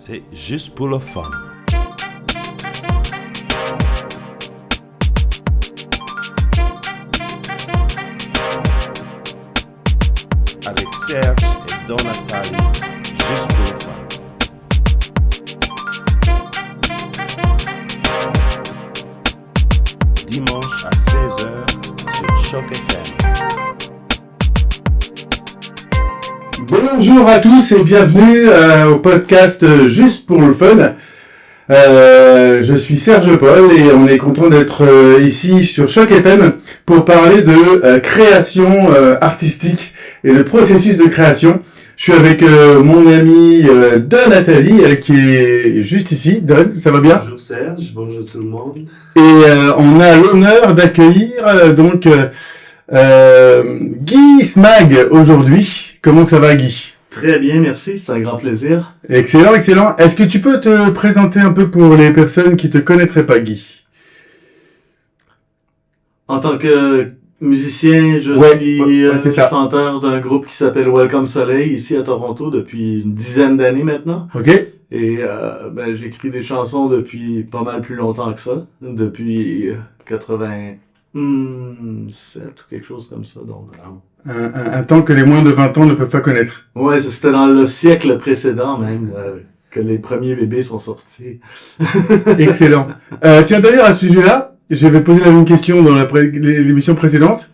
c'est juste pour le fun. Avec Serge et Don Nathalie, juste pour le fun. Dimanche à 16h sur Choc FM. Bonjour à tous et bienvenue au podcast Juste pour le fun. Je suis Serge Paul et on est content d'être ici sur Choc FM pour parler de création artistique et de processus de création. Je suis avec mon ami Don Nathalie qui est juste ici. Don, ça va bien? Bonjour Serge, bonjour tout le monde. Et on a l'honneur d'accueillir Guy Smag aujourd'hui. Comment ça va, Guy? Très bien, merci, c'est un grand plaisir. Excellent, excellent. Est-ce que tu peux te présenter un peu pour les personnes qui te connaîtraient pas, Guy? En tant que musicien, je suis chanteur d'un groupe qui s'appelle Welcome Soleil, ici à Toronto, depuis une dizaine d'années maintenant. Ok. Et j'écris des chansons depuis pas mal plus longtemps que ça, depuis 87 ou quelque chose comme ça. Donc, Un temps que les moins de 20 ans ne peuvent pas connaître. ouais, c'était dans le siècle précédent même que les premiers bébés sont sortis. Excellent. Tiens, d'ailleurs, à ce sujet-là, je vais poser la même question dans l'émission précédente.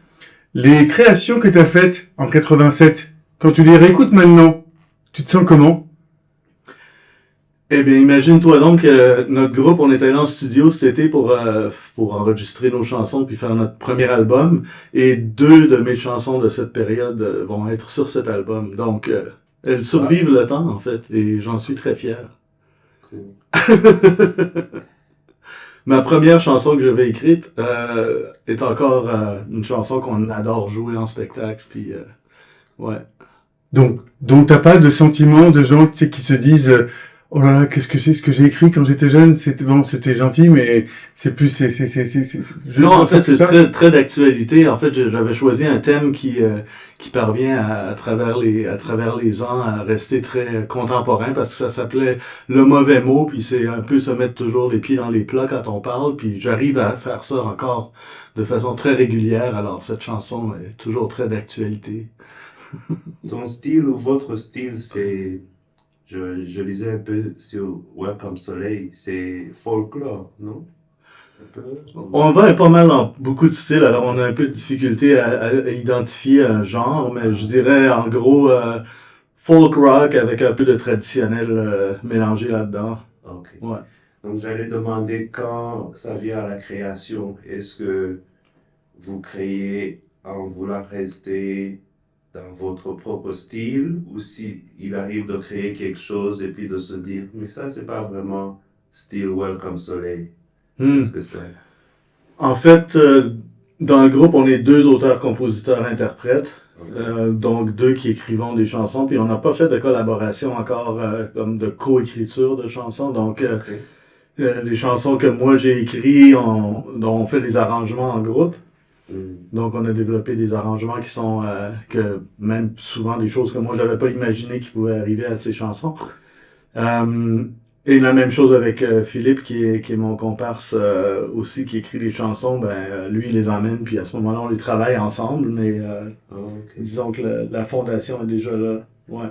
Les créations que tu as faites en 87, quand tu les réécoutes maintenant, tu te sens comment? Eh bien, imagine-toi donc notre groupe, on est allé en studio cet été pour enregistrer nos chansons puis faire notre premier album. Et 2 de mes chansons de cette période vont être sur cet album. Donc, elles survivent le temps, en fait, et j'en suis très fier. Ma première chanson que j'avais écrite est encore une chanson qu'on adore jouer en spectacle. Puis, ouais. Donc t'as pas de sentiment de gens qui se disent oh là là, qu'est-ce que c'est ce que j'ai écrit quand j'étais jeune, c'était gentil, mais c'est plus non, en fait, c'est très très d'actualité. En fait, j'avais choisi un thème qui parvient à travers les ans à rester très contemporain parce que ça s'appelait le mauvais mot, puis c'est un peu se mettre toujours les pieds dans les plats quand on parle, puis j'arrive à faire ça encore de façon très régulière. Alors cette chanson est toujours très d'actualité. Ton style ou votre style, c'est je lisais un peu sur Welcome Soleil, c'est folklore, non? Un peu. On va pas mal dans beaucoup de styles, alors on a un peu de difficulté à identifier un genre, mais je dirais en gros folk rock avec un peu de traditionnel mélangé là-dedans. Ok. Ouais. Donc j'allais demander quand ça vient à la création, est-ce que vous créez en voulant rester dans votre propre style, ou si il arrive de créer quelque chose et puis de se dire mais ça c'est pas vraiment style Welcome Soleil. Qu'est-ce que c'est? En fait, dans le groupe, on est 2 auteurs, compositeurs, interprètes, donc 2 qui écrivons des chansons, puis on n'a pas fait de collaboration encore comme de co-écriture de chansons, donc les chansons que moi j'ai écrites, dont on fait des arrangements en groupe. Donc, on a développé des arrangements qui sont, que même souvent des choses que moi, j'avais pas imaginé qui pouvaient arriver à ces chansons. Et la même chose avec Philippe, qui est mon comparse aussi, qui écrit les chansons. Lui, il les emmène, puis à ce moment-là, on les travaille ensemble, mais disons que la fondation est déjà là. Ouais.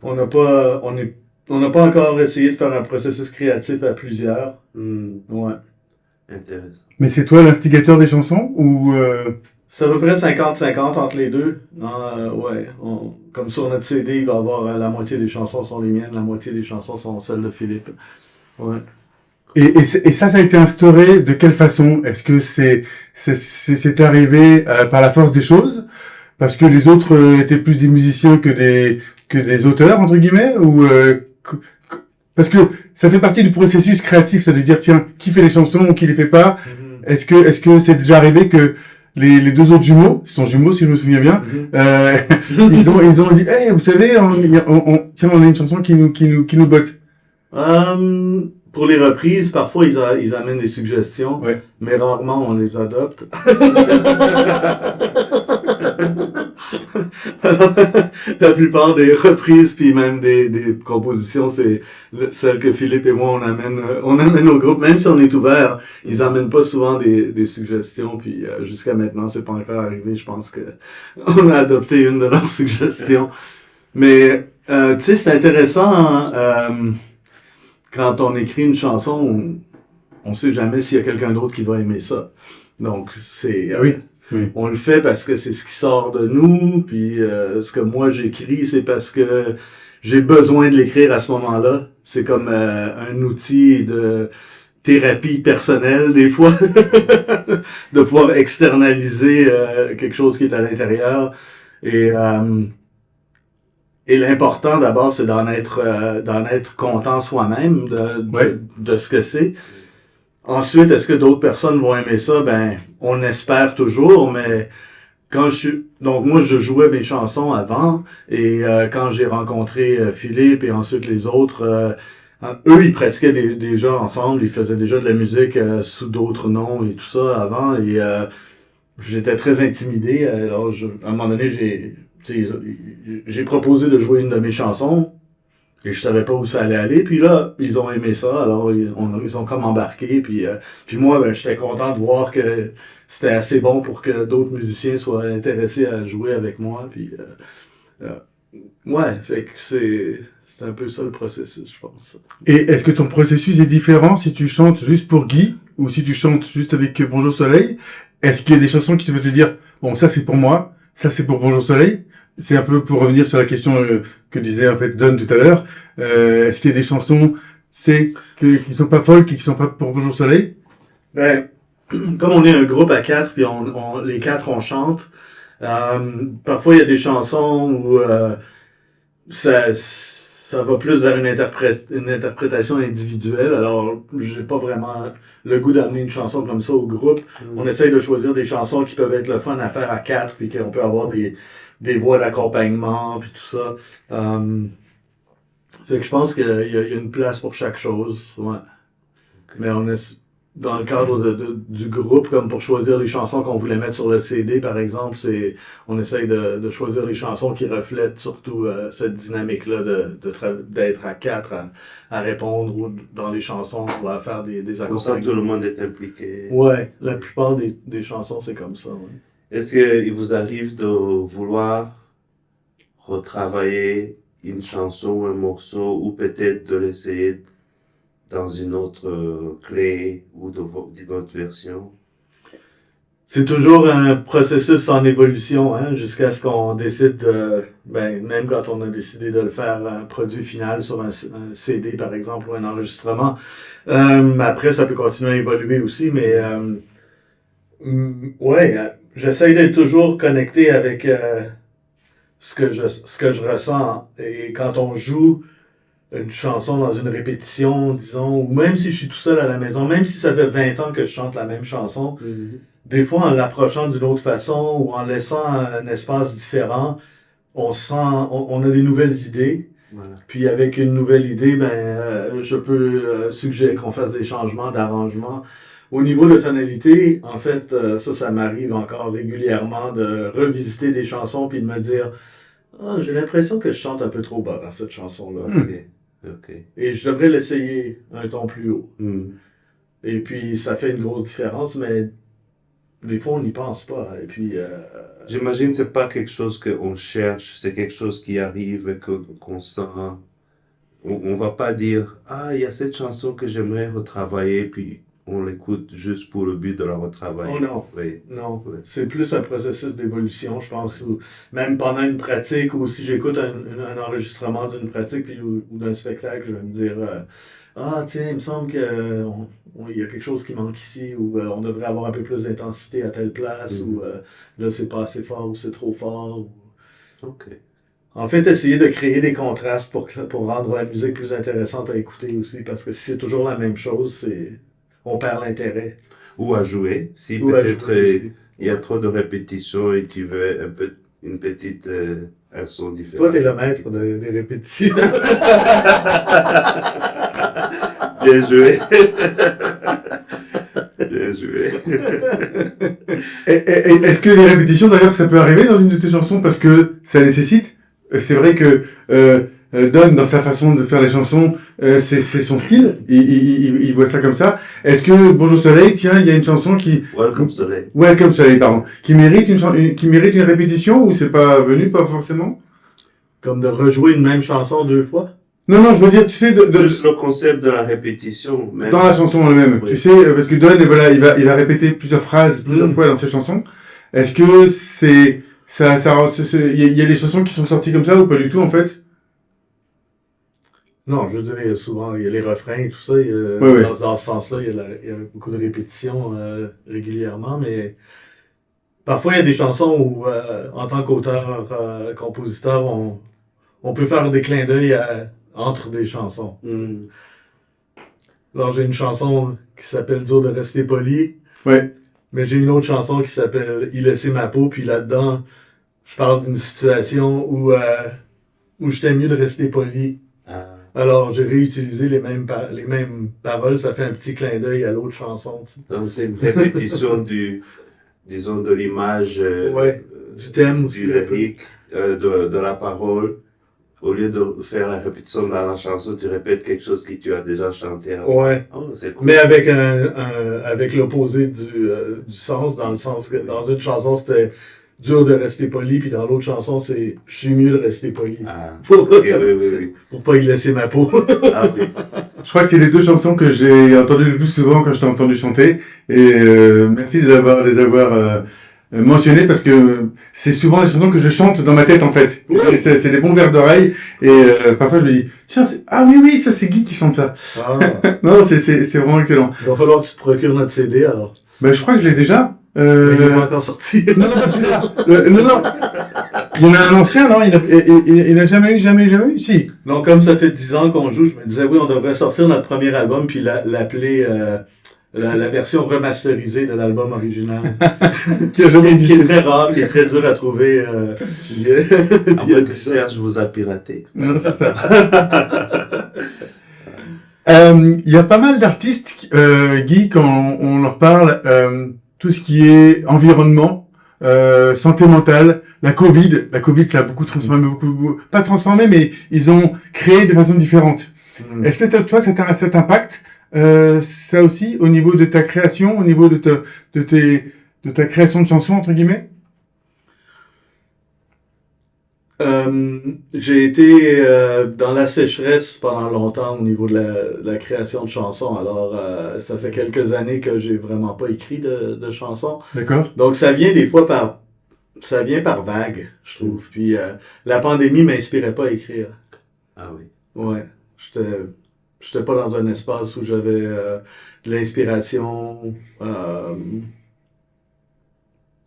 On n'a pas encore essayé de faire un processus créatif à plusieurs. Ouais. Intéressant. Mais c'est toi l'instigateur des chansons ou C'est à peu près 50-50 entre les deux. Ouais. Comme sur notre CD, il va y avoir la moitié des chansons sont les miennes, la moitié des chansons sont celles de Philippe. Ouais. Et ça a été instauré de quelle façon? Est-ce que c'est arrivé par la force des choses? Parce que les autres étaient plus des musiciens que des auteurs, entre guillemets? Ou parce que ça fait partie du processus créatif, ça veut dire tiens, qui fait les chansons, qui les fait pas? Est-ce que c'est déjà arrivé que les 2 autres jumeaux, ils sont jumeaux si je me souviens bien, ils ont dit hey, vous savez, tiens, on a une chanson qui nous botte. Pour les reprises, parfois ils amènent des suggestions, ouais. Mais rarement on les adopte. La plupart des reprises puis même des compositions, c'est celles que Philippe et moi on amène au groupe, même si on est ouvert, ils amènent pas souvent des suggestions, puis jusqu'à maintenant c'est pas encore arrivé. Je pense que on a adopté une de leurs suggestions. Mais tu sais, c'est intéressant quand on écrit une chanson, on sait jamais s'il y a quelqu'un d'autre qui va aimer ça. Donc c'est Oui. on le fait parce que c'est ce qui sort de nous, puis ce que moi j'écris, c'est parce que j'ai besoin de l'écrire à ce moment-là. C'est comme un outil de thérapie personnelle, des fois, de pouvoir externaliser quelque chose qui est à l'intérieur. Et l'important d'abord, c'est d'en être content soi-même de ce que c'est. Ensuite, est-ce que d'autres personnes vont aimer ça? Ben, on espère toujours, mais donc moi, je jouais mes chansons avant, et quand j'ai rencontré Philippe et ensuite les autres, eux, ils pratiquaient déjà ensemble, ils faisaient déjà de la musique sous d'autres noms et tout ça avant, et j'étais très intimidé. Alors, à un moment donné, j'ai proposé de jouer une de mes chansons, et je savais pas où ça allait aller, puis là, ils ont aimé ça, alors ils ont comme embarqué, puis moi, ben, j'étais content de voir que c'était assez bon pour que d'autres musiciens soient intéressés à jouer avec moi, puis ouais, fait que c'est un peu ça le processus, je pense. Et est-ce que ton processus est différent si tu chantes juste pour Guy ou si tu chantes juste avec Bonjour Soleil? Est-ce qu'il y a des chansons qui te veulent te dire, bon, ça c'est pour moi, ça c'est pour Bonjour Soleil? C'est un peu pour revenir sur la question que disait en fait Don tout à l'heure. Est-ce qu'il y a des chansons qui sont pas folles, qui sont pas pour Bonjour Soleil? Ben, comme on est un groupe à quatre, puis les quatre on chante, parfois il y a des chansons où ça va plus vers une interprétation individuelle. Alors, j'ai pas vraiment le goût d'amener une chanson comme ça au groupe. On essaye de choisir des chansons qui peuvent être le fun à faire à quatre, puis qu'on peut avoir des voix d'accompagnement, puis tout ça. Fait que je pense qu'il y a une place pour chaque chose. Ouais. Okay. Mais on est dans le cadre du groupe, comme pour choisir les chansons qu'on voulait mettre sur le CD, par exemple, on essaye de choisir les chansons qui reflètent surtout cette dynamique-là d'être à quatre à répondre, ou dans les chansons, on va faire des accompagnements. Comme ça, tout le monde est impliqué. Ouais, la plupart des chansons, c'est comme ça. Ouais. Est-ce qu'il vous arrive de vouloir retravailler une chanson ou un morceau, ou peut-être de l'essayer dans une autre clé ou d'une autre version? C'est toujours un processus en évolution, hein, jusqu'à ce qu'on décide même quand on a décidé de le faire un produit final sur un CD par exemple, ou un enregistrement. Après, ça peut continuer à évoluer aussi, mais j'essaye d'être toujours connecté avec ce que je ressens. Et quand on joue une chanson dans une répétition, disons, ou même si je suis tout seul à la maison, même si ça fait 20 ans que je chante la même chanson, des fois en l'approchant d'une autre façon ou en laissant un espace différent, on a des nouvelles idées. Voilà. Puis avec une nouvelle idée, je peux suggérer qu'on fasse des changements d'arrangement. Au niveau de tonalité, en fait, ça m'arrive encore régulièrement de revisiter des chansons puis de me dire j'ai l'impression que je chante un peu trop bas dans cette chanson-là. Okay. Et je devrais l'essayer un ton plus haut. Et puis, ça fait une grosse différence, mais des fois, on n'y pense pas. Et puis... J'imagine que c'est pas quelque chose qu'on cherche, c'est quelque chose qui arrive et qu'on sent. On va pas dire il y a cette chanson que j'aimerais retravailler, puis on l'écoute juste pour le but de la retravailler. Oh non, oui. Non. Oui. C'est plus un processus d'évolution, je pense, ou même pendant une pratique, ou si j'écoute un enregistrement d'une pratique ou d'un spectacle, je vais me dire tiens, il me semble qu'il y a quelque chose qui manque ici, ou on devrait avoir un peu plus d'intensité à telle place, ou là c'est pas assez fort, ou c'est trop fort. OK. En fait, essayer de créer des contrastes pour rendre la musique plus intéressante à écouter aussi, parce que si c'est toujours la même chose, on perd l'intérêt. Ou à jouer, si peut-être il y a trop de répétitions et tu veux une petite un son différent. Toi, t'es le maître des répétitions. Bien joué. Bien joué. Est-ce que les répétitions, d'ailleurs, ça peut arriver dans une de tes chansons parce que ça nécessite? C'est vrai que Don, dans sa façon de faire les chansons, c'est son style. Il voit ça comme ça. Est-ce que Bonjour Soleil, tiens, il y a une chanson qui... Welcome Soleil. Welcome Soleil, pardon. Qui mérite qui mérite une répétition ou c'est pas venu, pas forcément? Comme de rejouer une même chanson 2 fois. Non, je veux dire, tu sais, Plus le concept de la répétition, même. dans la chanson elle-même. Oui. Tu sais, parce que Don, voilà, il va répéter plusieurs phrases, plusieurs fois dans ses chansons. Est-ce que il y a des chansons qui sont sorties comme ça ou pas du tout, en fait? Non, je veux dire, il y a les refrains et tout ça. Ouais. Dans ce sens-là, il y a beaucoup de répétitions régulièrement, mais parfois il y a des chansons où, en tant qu'auteur, compositeur, on peut faire des clins d'œil entre des chansons. Mm. Alors j'ai une chanson qui s'appelle Dur de rester poli, Ouais. mais j'ai une autre chanson qui s'appelle Y laisser ma peau, puis là-dedans, je parle d'une situation où j'étais mieux de rester poli. Ah. Alors, j'ai réutilisé les mêmes paroles, ça fait un petit clin d'œil à l'autre chanson. Tu sais. Donc c'est une répétition disons, de l'image, Ouais, du thème aussi. du lyrique, de la parole. Au lieu de faire la répétition dans la chanson, tu répètes quelque chose que tu as déjà chanté avant. Ouais. Oh, c'est cool. Mais avec avec l'opposé du sens, dans le sens que dans une chanson, c'était dur de rester poli, puis dans l'autre chanson, c'est je suis mieux de rester poli. Ah, Pour, ok, oui. pour pas y laisser ma peau. Ah oui. Je crois que c'est les deux chansons que j'ai entendues le plus souvent quand je t'ai entendu chanter. Et merci de les avoir mentionnées parce que c'est souvent les chansons que je chante dans ma tête en fait. Ouais. C'est des bons vers d'oreille. Et parfois je me dis, tiens, ah oui, ça c'est Guy qui chante ça. Ah, Non, c'est vraiment excellent. il va falloir que tu te procures notre CD alors. Ben, je crois que je l'ai déjà. Mais il n'est pas encore sorti. Non, pas celui-là. Non. Il y en a un ancien, non? Il n'a jamais eu? Si. Non, comme ça fait 10 ans qu'on joue, je me disais, oui, on devrait sortir notre premier album puis l'appeler la version remasterisée de l'album original. Qui a jamais Qui est dit. très rare, qui est très dur à trouver. Il y a À moins que 10 ans. Serge vous a piraté. Non, c'est ça. Il y a pas mal d'artistes, Guy, quand on leur parle, tout ce qui est environnement, santé mentale, la Covid, ça a beaucoup transformé, pas transformé, mais ils ont créé de façon différente. Est-ce que toi, ça t'impacte, ça aussi, au niveau de ta création, au niveau de ta création de chansons, entre guillemets? J'ai été dans la sécheresse pendant longtemps au niveau de la création de chansons. Alors, ça fait quelques années que j'ai vraiment pas écrit de chansons. D'accord. Donc, ça vient des fois par vague, je trouve. Puis, la pandémie m'inspirait pas à écrire. Ah oui. Ouais. J'étais pas dans un espace où j'avais de l'inspiration.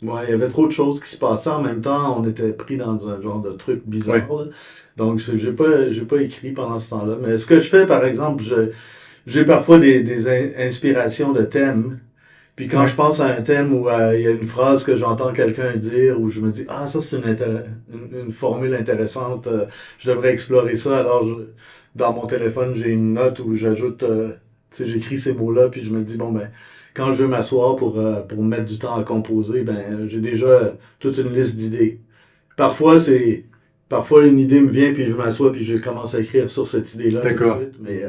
Ouais, il y avait trop de choses qui se passaient en même temps. On était pris dans un genre de truc bizarre. Ouais. Là. Donc, j'ai pas écrit pendant ce temps-là. Mais ce que je fais, par exemple, j'ai parfois des inspirations de thèmes. Puis quand Ouais. je pense à un thème où il y a une phrase que j'entends quelqu'un dire, où je me dis, ah, ça c'est une formule intéressante, je devrais explorer ça. Alors, dans mon téléphone, j'ai une note où j'ajoute, tu sais, j'écris ces mots-là, puis je me dis, bon, ben, quand je veux m'asseoir pour me mettre du temps à composer, ben, j'ai déjà toute une liste d'idées. Parfois, une idée me vient, puis je m'assois, puis je commence à écrire sur cette idée-là tout de D'accord. suite. Mais,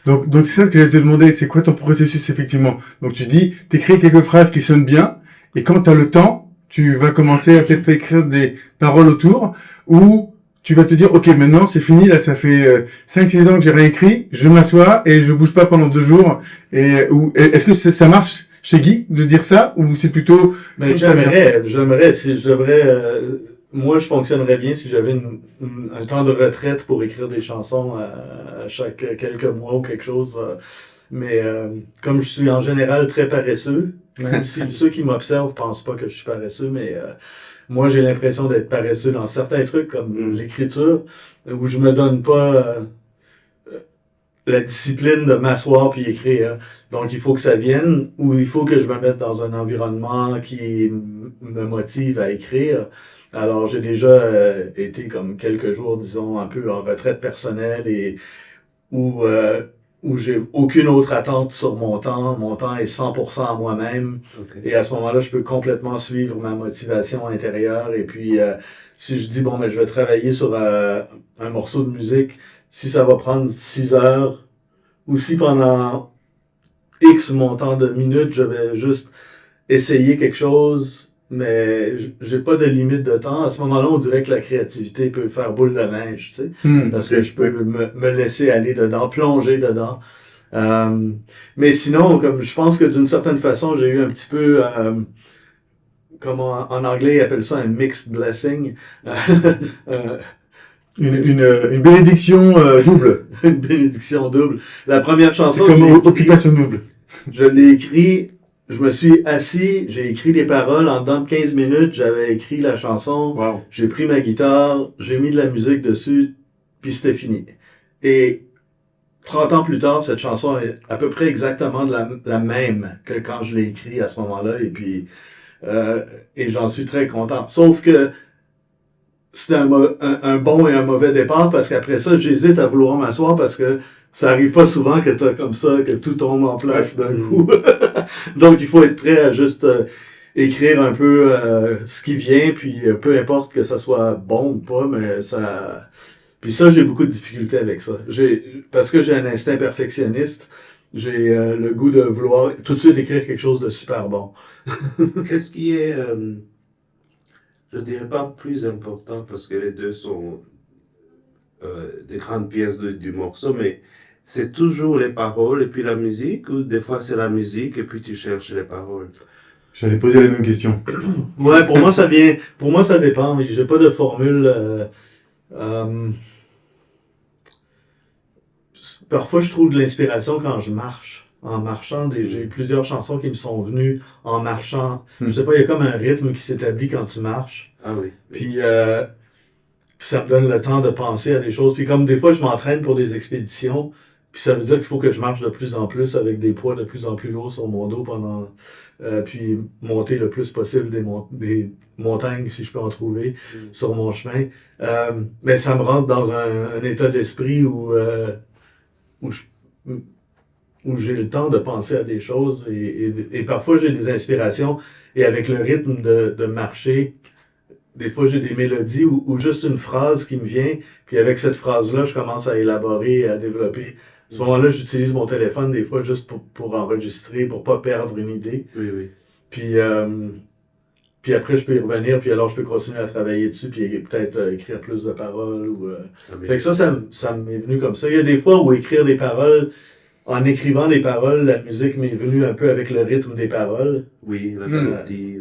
Donc c'est ça que j'allais te demander, c'est quoi ton processus effectivement? Donc tu dis, t'écris quelques phrases qui sonnent bien, et quand t'as le temps, tu vas commencer à peut-être écrire des paroles autour, ou tu vas te dire, ok, maintenant c'est fini, là ça fait 5-6 ans que j'ai rien écrit, je m'assois et je bouge pas pendant 2 jours. Est-ce que ça marche chez Guy de dire ça, ou c'est plutôt... mais Tout ça j'aimerais, si je devrais, moi je fonctionnerais bien si j'avais un temps de retraite pour écrire des chansons à chaque quelques mois ou quelque chose. Mais comme je suis en général très paresseux, même si ceux qui m'observent pensent pas que je suis paresseux, mais moi j'ai l'impression d'être paresseux dans certains trucs comme l'écriture, où je me donne pas la discipline de m'asseoir puis écrire. Donc, il faut que ça vienne ou il faut que je me mette dans un environnement qui me motive à écrire. Alors, j'ai déjà été comme quelques jours, disons, un peu en retraite personnelle et où où j'ai aucune autre attente sur mon temps est 100% à moi-même, Ok. et à ce moment-là, je peux complètement suivre ma motivation intérieure, et puis si je dis, bon, mais je vais travailler sur un morceau de musique, si ça va prendre 6 heures, ou si pendant X montant de minutes, je vais juste essayer quelque chose, mais j'ai pas de limite de temps. À ce moment-là, on dirait que la créativité peut faire boule de neige, tu sais, parce que je peux me laisser aller dedans, plonger dedans. Mais sinon, comme je pense que d'une certaine façon, j'ai eu un petit peu, comme en anglais, ils appellent ça un mixed blessing. Euh, Une bénédiction double. une bénédiction double. La première C'est chanson comme que j'ai écrite, occupation double. je l'ai écrit, je me suis assis, j'ai écrit les paroles, en dedans de 15 minutes, j'avais écrit la chanson, Wow. j'ai pris ma guitare, j'ai mis de la musique dessus, puis c'était fini. Et 30 ans plus tard, cette chanson est à peu près exactement la même que quand je l'ai écrit à ce moment-là, et puis et j'en suis très content. Sauf que c'était un bon et un mauvais départ, parce qu'après ça, j'hésite à vouloir m'asseoir, parce que ça arrive pas souvent que t'as comme ça, que tout tombe en place d'un coup. Donc, il faut être prêt à juste écrire un peu ce qui vient, puis peu importe que ça soit bon ou pas, mais ça... Puis ça, j'ai beaucoup de difficultés avec ça. Parce que j'ai un instinct perfectionniste, j'ai le goût de vouloir tout de suite écrire quelque chose de super bon. Qu'est-ce qui est, je dirais pas plus important parce que les deux sont des grandes pièces du morceau, mais c'est toujours les paroles et puis la musique, ou des fois c'est la musique et puis tu cherches les paroles? J'allais poser la même question. Ouais, pour moi, ça dépend. J'ai pas de formule. Parfois, je trouve de l'inspiration quand je marche. En marchant, j'ai plusieurs chansons qui me sont venues en marchant. Je sais pas, il y a comme un rythme qui s'établit quand tu marches. Ah oui. Puis ça me donne le temps de penser à des choses. Puis comme des fois, je m'entraîne pour des expéditions, puis ça veut dire qu'il faut que je marche de plus en plus avec des poids de plus en plus lourds sur mon dos pendant... puis monter le plus possible des montagnes, si je peux en trouver, sur mon chemin. Mais ça me rentre dans un état d'esprit où j'ai le temps de penser à des choses, et parfois j'ai des inspirations, et avec le rythme de marcher, des fois j'ai des mélodies ou juste une phrase qui me vient, puis avec cette phrase-là, je commence à élaborer et à développer. À ce moment-là, j'utilise mon téléphone des fois juste pour enregistrer, pour pas perdre une idée. Oui, oui. Puis après, je peux y revenir, puis alors je peux continuer à travailler dessus, puis peut-être écrire plus de paroles. Fait que ça m'est venu comme ça. Il y a des fois où écrire des paroles, en écrivant des paroles, la musique m'est venue un peu avec le rythme des paroles. Oui, la mélodie.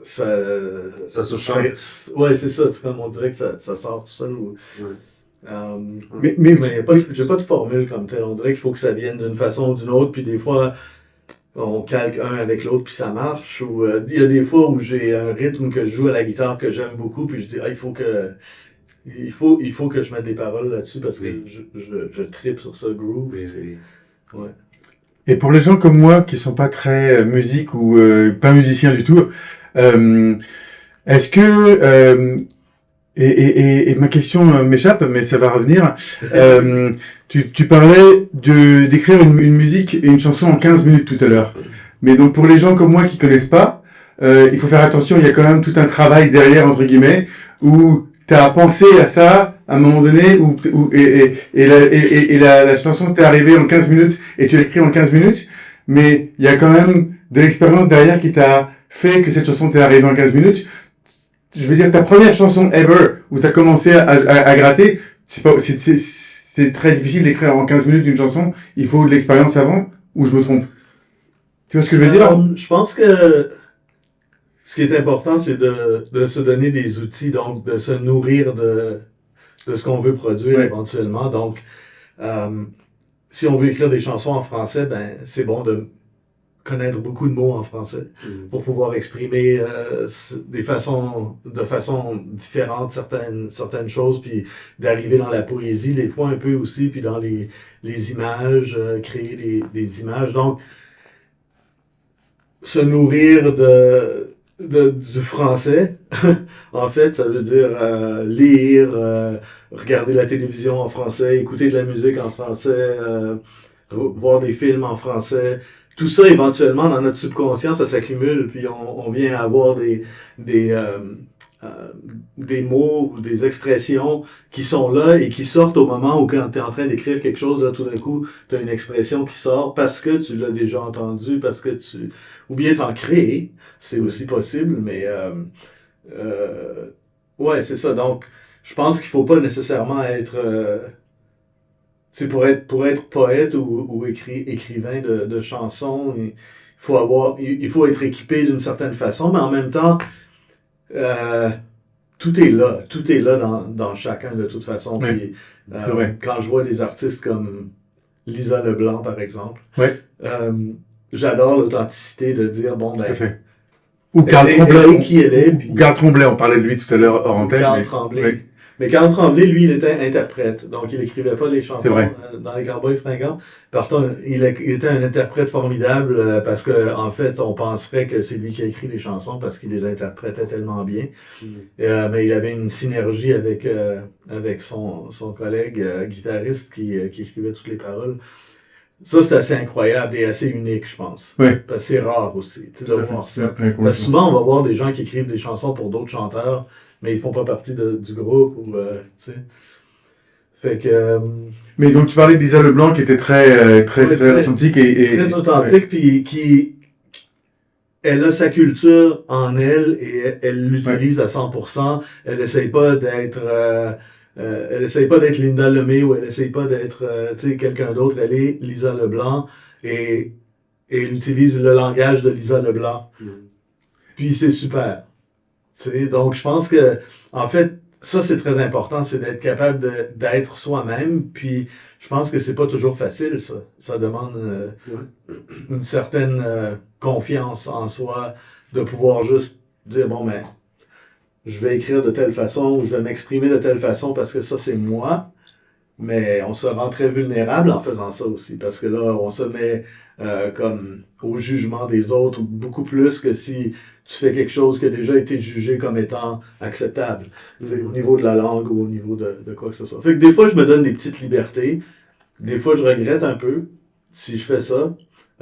Ça se chante. Ouais, c'est ça. C'est comme on dirait que ça sort tout seul. Mais j'ai pas de formule comme telle. On dirait qu'il faut que ça vienne d'une façon ou d'une autre, puis des fois, on calque un avec l'autre, puis ça marche. Ou il y a des fois où j'ai un rythme que je joue à la guitare que j'aime beaucoup, puis je dis, il faut que je mette des paroles là-dessus, parce que je trippe sur ce groove. Oui, oui. Ouais. Et pour les gens comme moi qui sont pas très musique ou pas musiciens du tout, est-ce que et ma question m'échappe, mais ça va revenir. Tu parlais d'écrire une musique et une chanson en 15 minutes tout à l'heure. Mais donc pour les gens comme moi qui connaissent pas, il faut faire attention, il y a quand même tout un travail derrière, entre guillemets, où tu as pensé à ça à un moment donné, et la chanson t'est arrivée en 15 minutes et tu l'as écrit en 15 minutes, mais il y a quand même de l'expérience derrière qui t'a fait que cette chanson t'est arrivée en 15 minutes. Je veux dire, ta première chanson ever, où tu as commencé à gratter, c'est très difficile d'écrire en 15 minutes une chanson, il faut de l'expérience avant, ou je me trompe? Tu vois ce que je veux dire? Je pense que ce qui est important, c'est de se donner des outils, donc de se nourrir de ce qu'on veut produire éventuellement. Donc, si on veut écrire des chansons en français, ben c'est bon de connaître beaucoup de mots en français pour pouvoir exprimer de façon différente certaines choses, puis d'arriver dans la poésie des fois un peu aussi, puis dans les images, créer des images. Donc, se nourrir du français. En fait, ça veut dire lire, regarder la télévision en français, écouter de la musique en français, voir des films en français. Tout ça, éventuellement, dans notre subconscient, ça s'accumule, puis on vient avoir des, euh, des mots ou des expressions qui sont là et qui sortent au moment où quand tu es en train d'écrire quelque chose, là, tout d'un coup, tu as une expression qui sort parce que tu l'as déjà entendu, parce que ou bien t'en créer, c'est aussi possible, mais ouais, c'est ça. Donc, je pense qu'il faut pas nécessairement être c'est pour être poète ou écrivain de chansons, il faut être équipé d'une certaine façon, mais en même temps, euh, tout est là dans chacun de toute façon. Ouais, Puis, c'est vrai. quand je vois des artistes comme Lisa Leblanc, par exemple, Ouais, j'adore l'authenticité de dire, bon, tout à ben, fait. Ou elle Carl est Tremblay. qui elle est, puis Ou Carl Tremblay, on parlait de lui tout à l'heure hors antenne. Carl mais- Tremblay. ouais, Mais Carl Tremblay, lui, il était interprète, donc il écrivait pas les c'est chansons vrai. dans les Cowboys fringants. Pourtant, il était un interprète formidable parce que en fait, on penserait que c'est lui qui a écrit les chansons parce qu'il les interprétait tellement bien. Mais il avait une synergie avec son collègue guitariste qui écrivait toutes les paroles. Ça, c'est assez incroyable et assez unique, je pense. Ouais. Parce que c'est rare aussi, tu sais, de Tout à fait. voir ça. Ouais, complètement. Parce que souvent, on va voir des gens qui écrivent des chansons pour d'autres chanteurs, mais ils font pas partie du groupe ou, tu sais. Fait que, Mais donc tu parlais d'Isa Leblanc qui était très Ouais, très- authentique et très authentique, puis elle a sa culture en elle et elle l'utilise à 100%. Elle essaye pas d'être, elle essaye pas d'être Linda Lemay ou elle essaye pas d'être, tu sais, quelqu'un d'autre. Elle est Lisa Leblanc et elle utilise le langage de Lisa Leblanc. Puis c'est super. Tu sais, donc je pense que, en fait, ça c'est très important, c'est d'être capable d'être soi-même. Puis je pense que c'est pas toujours facile, ça. Ça demande une certaine confiance en soi, de pouvoir juste dire bon ben, je vais écrire de telle façon ou je vais m'exprimer de telle façon parce que ça c'est moi. Mais on se rend très vulnérable en faisant ça aussi, parce que là, on se met comme au jugement des autres beaucoup plus que si tu fais quelque chose qui a déjà été jugé comme étant acceptable. C'est au niveau de la langue ou au niveau de quoi que ce soit. Fait que des fois, je me donne des petites libertés. Des fois, je regrette un peu si je fais ça,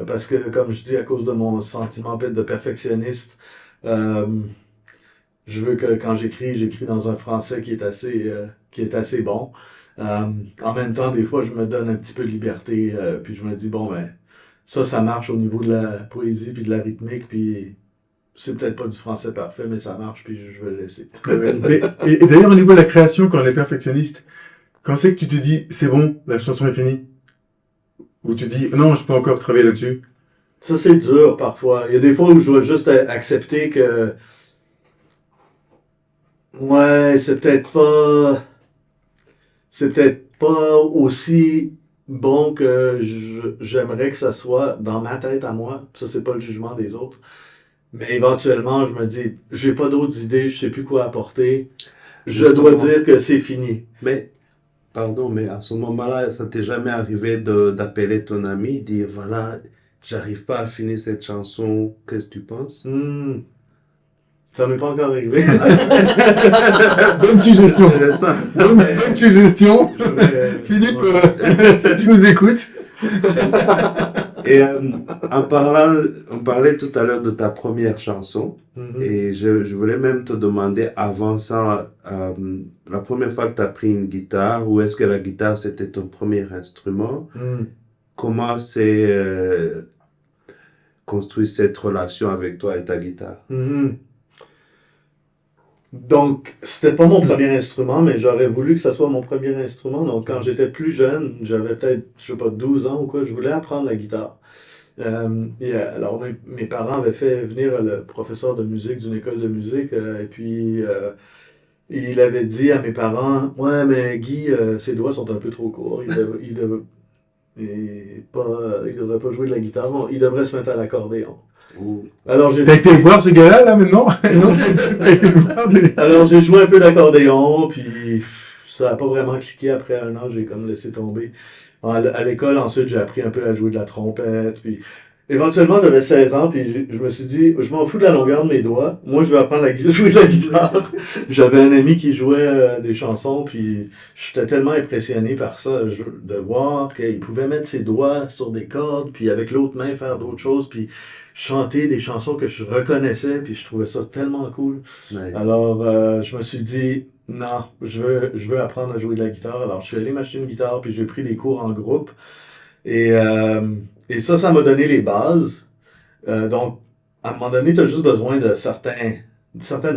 parce que, comme je dis, à cause de mon sentiment peut-être de perfectionniste, euh, je veux que quand j'écris dans un français qui est assez bon. En même temps, des fois, je me donne un petit peu de liberté, puis je me dis, bon, ben, ça marche au niveau de la poésie puis de la rythmique, puis c'est peut-être pas du français parfait, mais ça marche, puis je vais le laisser. et d'ailleurs au niveau de la création, quand on est perfectionniste, quand c'est que tu te dis c'est bon, la chanson est finie, ou tu dis non, je peux encore travailler là-dessus. Ça, c'est dur parfois. Il y a des fois où je dois juste accepter que, ouais, c'est peut-être pas aussi bon que j'aimerais que ça soit dans ma tête à moi. Ça, c'est pas le jugement des autres. Mais éventuellement, je me dis, j'ai pas d'autres idées, je sais plus quoi apporter. Je dois dire que c'est fini. Mais, pardon, mais à ce moment-là, ça t'est jamais arrivé d'appeler ton ami, dire voilà, j'arrive pas à finir cette chanson, qu'est-ce que tu penses? Ça m'est pas encore arrivé. Bonne suggestion. C'est ça. Bonne suggestion. Philippe, si tu nous écoutes. Et on parlait tout à l'heure de ta première chanson. Mhm. Et je voulais même te demander avant ça, la première fois que tu as pris une guitare, ou est-ce que la guitare c'était ton premier instrument? Comment s'est construit cette relation avec toi et ta guitare? Mhm. Donc, c'était pas mon premier instrument, mais j'aurais voulu que ça soit mon premier instrument. Donc, quand j'étais plus jeune, j'avais peut-être, je sais pas, 12 ans ou quoi, je voulais apprendre la guitare. Alors, mes parents avaient fait venir le professeur de musique d'une école de musique, et puis il avait dit à mes parents, ouais, mais Guy, ses doigts sont un peu trop courts, il devrait pas jouer de la guitare, bon, il devrait se mettre à l'accordéon. Alors T'as été voir ce gars-là, là, maintenant? Non? T'as été le voir Alors j'ai joué un peu d'accordéon, puis ça a pas vraiment cliqué après un an, j'ai comme laissé tomber. À l'école, ensuite, j'ai appris un peu à jouer de la trompette, puis éventuellement, j'avais 16 ans, puis je me suis dit, je m'en fous de la longueur de mes doigts. Moi, je vais apprendre à jouer de la guitare. J'avais un ami qui jouait des chansons, puis j'étais tellement impressionné par ça, de voir qu'il pouvait mettre ses doigts sur des cordes, puis avec l'autre main faire d'autres choses, puis chanter des chansons que je reconnaissais, puis je trouvais ça tellement cool. Ouais. Alors, je me suis dit, non, je veux apprendre à jouer de la guitare. Alors, je suis allé m'acheter une guitare, puis j'ai pris des cours en groupe. Et ça m'a donné les bases. Donc, à un moment donné, tu as juste besoin de certaines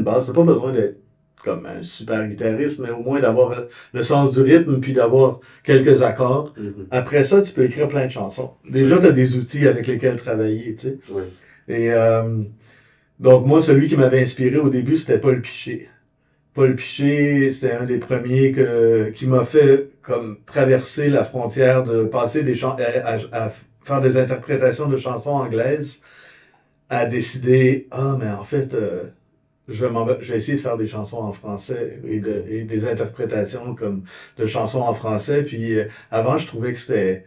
bases. Tu n'as pas besoin d'être comme un super guitariste, mais au moins d'avoir le sens du rythme, puis d'avoir quelques accords. Mhm. Après ça, tu peux écrire plein de chansons. Déjà, tu as des outils avec lesquels travailler, tu sais. Ouais. Et donc, moi, celui qui m'avait inspiré au début, c'était Paul Piché. Paul Piché, c'est un des premiers qui m'a fait comme traverser la frontière de passer à faire des interprétations de chansons anglaises, à décider, mais en fait, je vais essayer de faire des chansons en français et des interprétations comme de chansons en français. Puis avant, je trouvais que c'était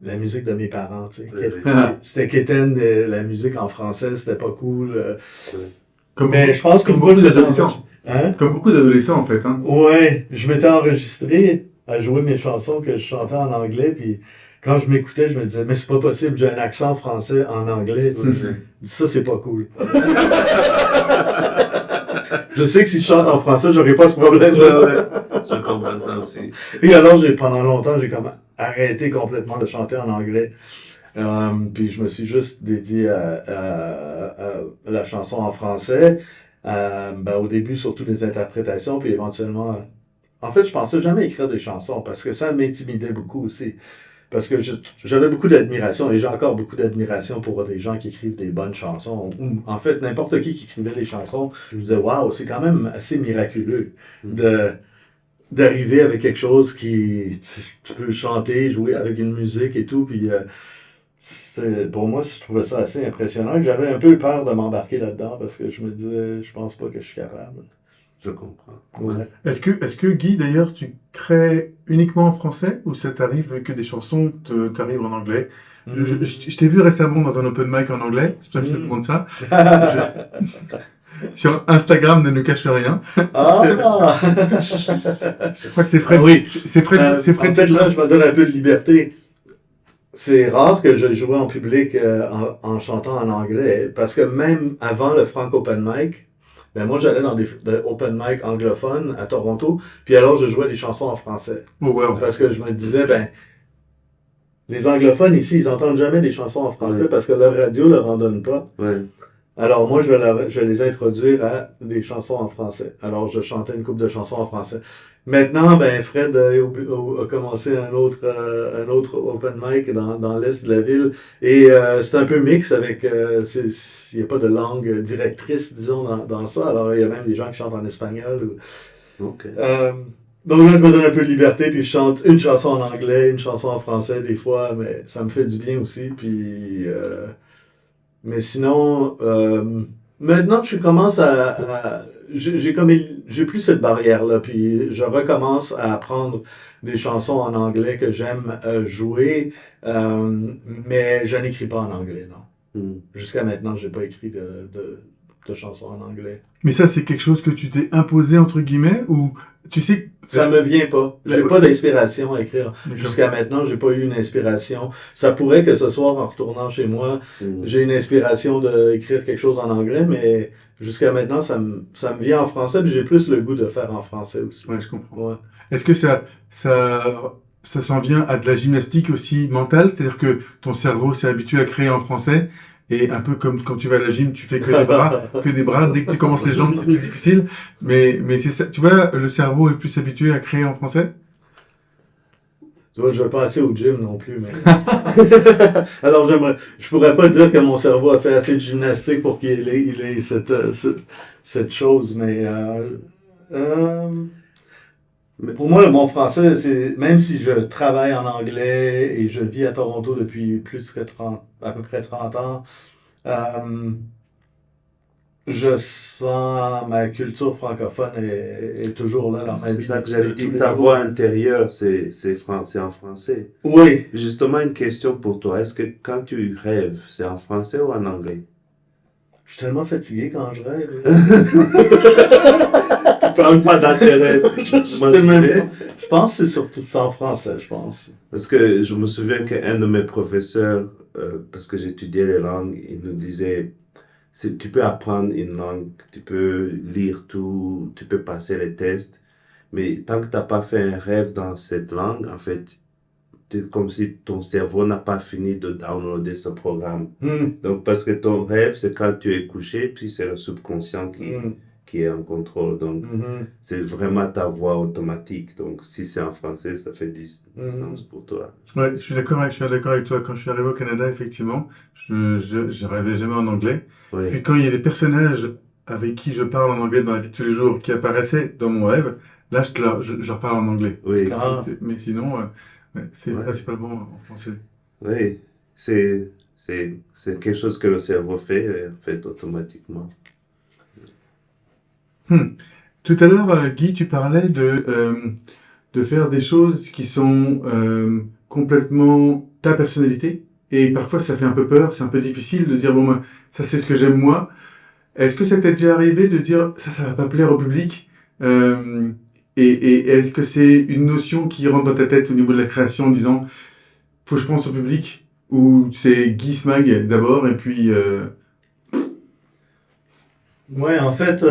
la musique de mes parents, tu sais. C'était quétaine, la musique en français, c'était pas cool. Mais je pense que comme beaucoup d'adolescents. Hein? Comme beaucoup d'adolescents, en fait. Hein. Ouais, je m'étais enregistré à jouer mes chansons que je chantais en anglais, puis quand je m'écoutais, je me disais, mais c'est pas possible, j'ai un accent français en anglais, tu sais. Ça, c'est pas cool. Je sais que si je chante en français, j'aurais pas ce problème. Je comprends ça aussi. Et alors, pendant longtemps, j'ai comme arrêté complètement de chanter en anglais. Puis je me suis juste dédié à la chanson en français. Au début, surtout des interprétations, puis éventuellement... En fait, je pensais jamais écrire des chansons, parce que ça m'intimidait beaucoup aussi. Parce que j'avais beaucoup d'admiration, et j'ai encore beaucoup d'admiration pour des gens qui écrivent des bonnes chansons. Ou, en fait, n'importe qui écrivait des chansons, je me disais, waouh, c'est quand même assez miraculeux d'arriver avec quelque chose qui... Tu peux chanter, jouer avec une musique et tout, puis... pour moi, je trouvais ça assez impressionnant. J'avais un peu peur de m'embarquer là-dedans parce que je me disais, je pense pas que je suis capable. Je comprends. Ouais. Est-ce que Guy, d'ailleurs, tu crées uniquement en français ou ça t'arrive que des chansons t'arrivent en anglais? Je t'ai vu récemment dans un open mic en anglais, c'est pour ça que je te demande ça. Sur Instagram, ne nous cache rien. Ah! Je crois que c'est Fred. Oui. C'est Fred. C'est Fred. En fait, là, je me donne un peu de liberté. C'est rare que je joue en public en chantant en anglais, parce que même avant le Frank Open Mic, ben moi j'allais dans des open mic anglophones à Toronto, puis alors je jouais des chansons en français. Oh, wow. Parce que je me disais, les anglophones ici, ils entendent jamais des chansons en français parce que leur radio leur en donne pas. Ouais. Alors moi, je vais les introduire à des chansons en français. Alors je chantais une couple de chansons en français. Maintenant, Fred a commencé un autre open mic dans l'est de la ville. Et c'est un peu mix avec... il n'y a pas de langue directrice, disons, dans ça. Alors il y a même des gens qui chantent en espagnol. Ok. Donc là, je me donne un peu de liberté, puis je chante une chanson en anglais, une chanson en français des fois, mais ça me fait du bien aussi. Puis... mais sinon, maintenant que je commence j'ai plus cette barrière-là, puis je recommence à apprendre des chansons en anglais que j'aime jouer, mais je n'écris pas en anglais, non. Jusqu'à maintenant, j'ai pas écrit de chansons en anglais. Mais ça, c'est quelque chose que tu t'es imposé, entre guillemets, ou tu sais... Ça me vient pas. J'ai pas d'inspiration à écrire. Jusqu'à maintenant, j'ai pas eu une inspiration. Ça pourrait que ce soir, en retournant chez moi, j'ai une inspiration d'écrire quelque chose en anglais, mais jusqu'à maintenant, ça me vient en français, puis j'ai plus le goût de faire en français aussi. Ouais, je comprends. Ouais. Est-ce que ça s'en vient à de la gymnastique aussi mentale? C'est-à-dire que ton cerveau s'est habitué à créer en français, et un peu comme quand tu vas à la gym, tu fais que des bras. Dès que tu commences les jambes, c'est plus difficile. Mais c'est ça. Tu vois, le cerveau est plus habitué à créer en français? Tu vois, je vais pas assez au gym non plus, mais... Alors, je pourrais pas dire que mon cerveau a fait assez de gymnastique pour qu'il ait cette chose, mais pour moi, mon français, c'est, même si je travaille en anglais et je vis à Toronto depuis à peu près 30 ans, je sens ma culture francophone est toujours là dans ma C'est vie. ça que de j'allais tous dire. les Ta jours. voix intérieure, c'est en français. Oui. Justement, une question pour toi. Est-ce que quand tu rêves, c'est en français ou en anglais? Je suis tellement fatigué quand je rêve. Tu parles pas d'intérêt. Je sais même pas. Je pense que c'est surtout ça en français, je pense. Parce que je me souviens qu'un de mes professeurs, parce que j'étudiais les langues, il nous disait, tu peux apprendre une langue, tu peux lire tout, tu peux passer les tests, mais tant que tu n'as pas fait un rêve dans cette langue, en fait, c'est comme si ton cerveau n'a pas fini de downloader ce programme. Donc, parce que ton rêve, c'est quand tu es couché, puis c'est le subconscient qui est en contrôle. Donc, c'est vraiment ta voix automatique. Donc, si c'est en français, ça fait du sens pour toi. Ouais, je suis d'accord avec toi. Quand je suis arrivé au Canada, effectivement, je rêvais jamais en anglais. Oui, Puis quand il y a des personnages avec qui je parle en anglais dans la vie de tous les jours qui apparaissaient dans mon rêve, là, je leur parle en anglais. oui, Ah. Mais sinon, ouais, c'est Ouais. principalement en français. oui. C'est quelque chose que le cerveau fait, en fait, automatiquement. Tout à l'heure, Guy, tu parlais de faire des choses qui sont complètement ta personnalité. Et parfois, ça fait un peu peur, c'est un peu difficile de dire, bon, ben, ça c'est ce que j'aime moi. Est-ce que ça t'est déjà arrivé de dire, ça va pas plaire au public? Et est-ce que c'est une notion qui rentre dans ta tête au niveau de la création en disant, faut que je pense au public? Ou c'est Guy Smag d'abord, et puis... Ouais, en fait,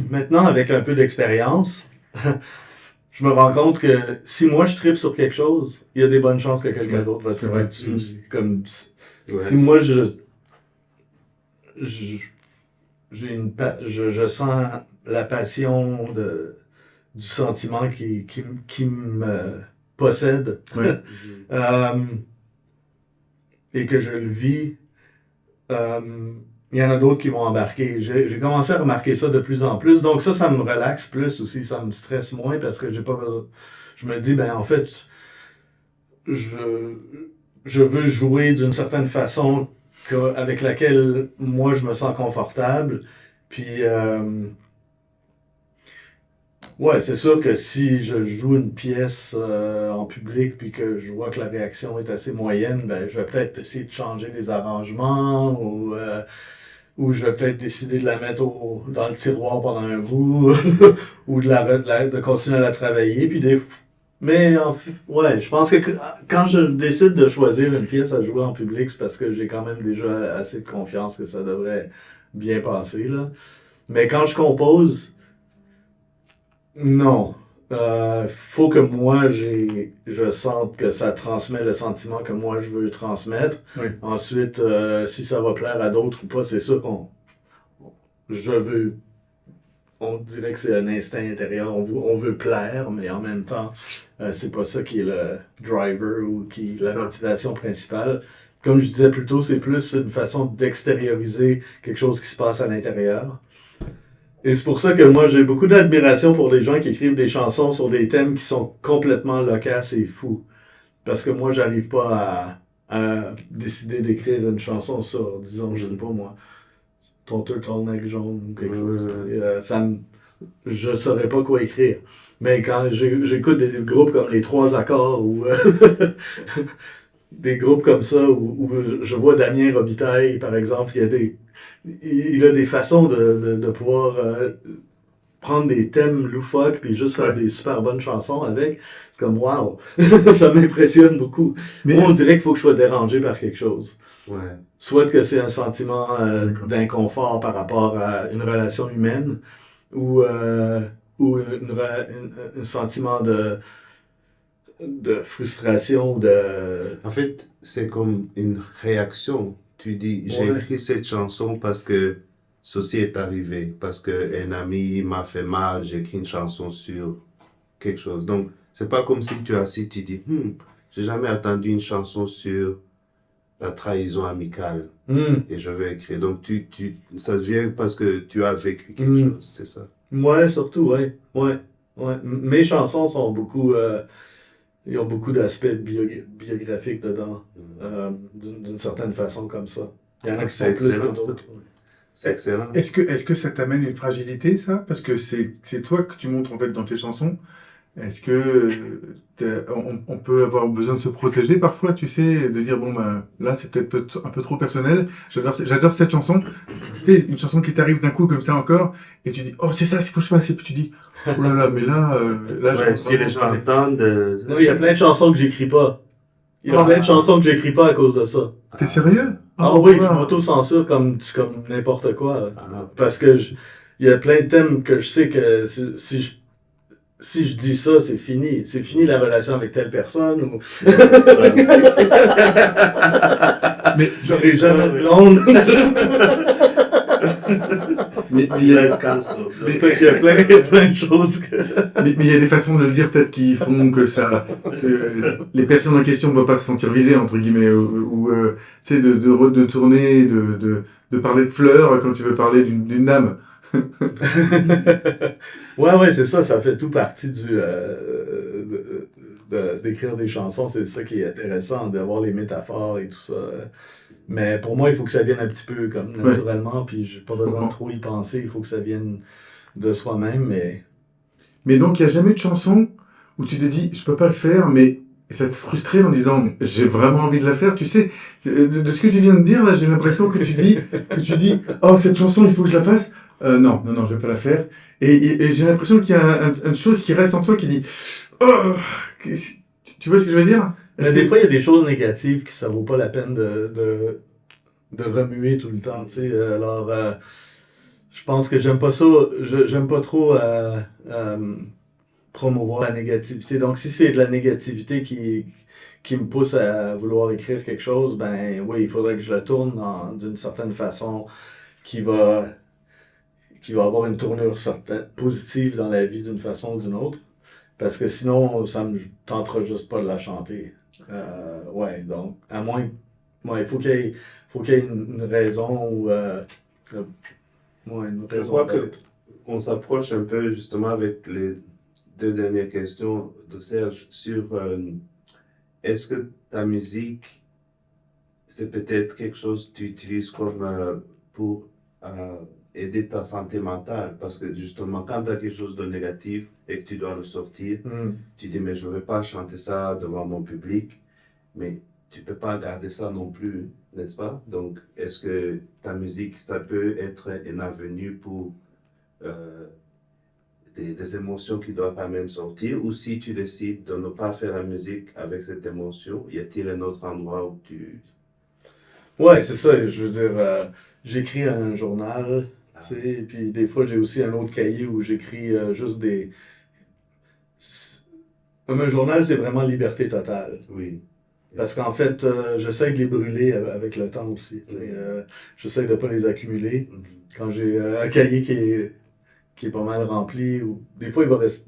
maintenant, avec un peu d'expérience, je me rends compte que si moi je tripe sur quelque chose, il y a des bonnes chances que quelqu'un d'autre va C'est triper vrai. dessus aussi. Comme Ouais. si moi je sens la passion du sentiment qui me possède Ouais. et que je le vis, il y en a d'autres qui vont embarquer. J'ai commencé à remarquer ça de plus en plus. Donc ça me relaxe plus aussi. Ça me stresse moins parce que j'ai pas besoin. Je me dis, ben en fait, je veux jouer d'une certaine façon avec laquelle moi je me sens confortable. Puis, ouais, c'est sûr que si je joue une pièce en public puis que je vois que la réaction est assez moyenne, ben je vais peut-être essayer de changer les arrangements ou je vais peut-être décider de la mettre dans le tiroir pendant un bout ou de continuer à la travailler. Puis mais ouais, je pense que quand je décide de choisir une pièce à jouer en public, c'est parce que j'ai quand même déjà assez de confiance que ça devrait bien passer, là. Mais quand je compose, non. Faut que moi, je sente que ça transmet le sentiment que moi, je veux transmettre. Oui. Ensuite, si ça va plaire à d'autres ou pas, c'est sûr on dirait que c'est un instinct intérieur. On veut plaire, mais en même temps, c'est pas ça qui est le driver ou qui est la motivation principale. Comme je disais plus tôt, c'est plus une façon d'extérioriser quelque chose qui se passe à l'intérieur. Et c'est pour ça que moi, j'ai beaucoup d'admiration pour les gens qui écrivent des chansons sur des thèmes qui sont complètement locasses et fous. Parce que moi, j'arrive pas à décider d'écrire une chanson sur, disons, je sais pas moi, ton turtleneck jaune ou quelque chose. Je saurais pas quoi écrire. Mais quand j'écoute des groupes comme les Trois Accords ou des groupes comme ça où je vois Damien Robitaille, par exemple, il a des façons de pouvoir prendre des thèmes loufoques puis juste faire des super bonnes chansons avec. C'est comme wow, ça m'impressionne beaucoup. Mais Moi, on dirait qu'il faut que je sois dérangé par quelque chose. Ouais. Soit que c'est un sentiment d'inconfort par rapport à une relation humaine ou un sentiment de frustration, En fait, c'est comme une réaction. Tu dis, j'ai écrit cette chanson parce que ceci est arrivé, parce qu'un ami m'a fait mal, j'ai écrit une chanson sur quelque chose. Donc, c'est pas comme si tu es assis, tu dis, j'ai jamais entendu une chanson sur la trahison amicale et je vais écrire. Donc, ça vient parce que tu as vécu quelque chose, c'est ça. Ouais, surtout, ouais. Mes chansons sont beaucoup... ils ont beaucoup d'aspects biographiques dedans, d'une certaine façon comme ça. Il y en a qui sont plus que d'autres. C'est excellent. Est-ce que ça t'amène une fragilité, ça? Parce que c'est toi que tu montres en fait dans tes chansons. Est-ce que on peut avoir besoin de se protéger parfois, tu sais, de dire bon ben là c'est peut-être un peu trop personnel. J'adore cette chanson. Tu sais, une chanson qui t'arrive d'un coup comme ça encore, et tu dis oh c'est ça, c'est faut que je fasse, et puis tu dis oh là là, mais là Ouais, si les gens entendent, Non, il y a plein de chansons que j'écris pas. Il y a plein de chansons que j'écris pas à cause de ça. T'es sérieux? Ah Oh, oui, je wow. m'auto-censure comme n'importe quoi. Ah. Parce que il y a plein de thèmes que je sais que si je dis ça, c'est fini. C'est fini la relation avec telle personne. Ou... Mais J'aurai jamais de blonde. mais il y a le cancer. Fait qu'il y a plein de choses que... mais il y a des façons de le dire peut-être qui font que les personnes en question ne vont pas se sentir visées entre guillemets, ou c'est de tourner, de parler de fleurs quand tu veux parler d'une dame. ouais, c'est ça. Ça fait tout partie d'écrire des chansons. C'est ça qui est intéressant, d'avoir les métaphores et tout ça. Mais pour moi, il faut que ça vienne un petit peu comme naturellement, puis j'ai pas besoin de trop y penser. Il faut que ça vienne de soi-même, Mais donc, il n'y a jamais de chanson où tu te dis, je peux pas le faire, mais ça te frustrait en disant, j'ai vraiment envie de la faire. Tu sais, de ce que tu viens de dire, là, j'ai l'impression que tu dis, oh, cette chanson, il faut que je la fasse. Non, je vais pas la faire. Et j'ai l'impression qu'il y a une chose qui reste en toi qui dit, oh, tu vois ce que je veux dire? mais des fois, il y a des choses négatives qui ça vaut pas la peine de remuer tout le temps, tu sais. Alors, je pense que j'aime pas ça. J'aime pas trop promouvoir la négativité. Donc, si c'est de la négativité qui me pousse à vouloir écrire quelque chose, ben oui, il faudrait que je la tourne d'une certaine façon qui va avoir une tournure certaine, positive dans la vie d'une façon ou d'une autre. Parce que sinon, ça me tentera juste pas de la chanter. Ouais, donc, à moins... Ouais, il faut qu'il y ait une raison ou... une Je raison crois d'être. qu'on s'approche un peu justement avec les deux dernières questions de Serge sur est-ce que ta musique, c'est peut-être quelque chose que tu utilises comme pour aider ta santé mentale? Parce que justement, quand tu as quelque chose de négatif et que tu dois le sortir, tu dis, mais je ne vais pas chanter ça devant mon public, mais tu ne peux pas garder ça non plus, n'est-ce pas? Donc, est-ce que ta musique, ça peut être une avenue pour des émotions qui doivent quand même sortir, ou si tu décides de ne pas faire la musique avec cette émotion, y a-t-il un autre endroit où tu... Ouais, c'est ça. Je veux dire, j'écris un journal, tu sais, puis des fois, j'ai aussi un autre cahier où j'écris juste des... Un journal, c'est vraiment liberté totale. Oui. Parce qu'en fait, j'essaie de les brûler avec le temps aussi. J'essaie de ne pas les accumuler. Quand j'ai un cahier qui est pas mal rempli, ou des fois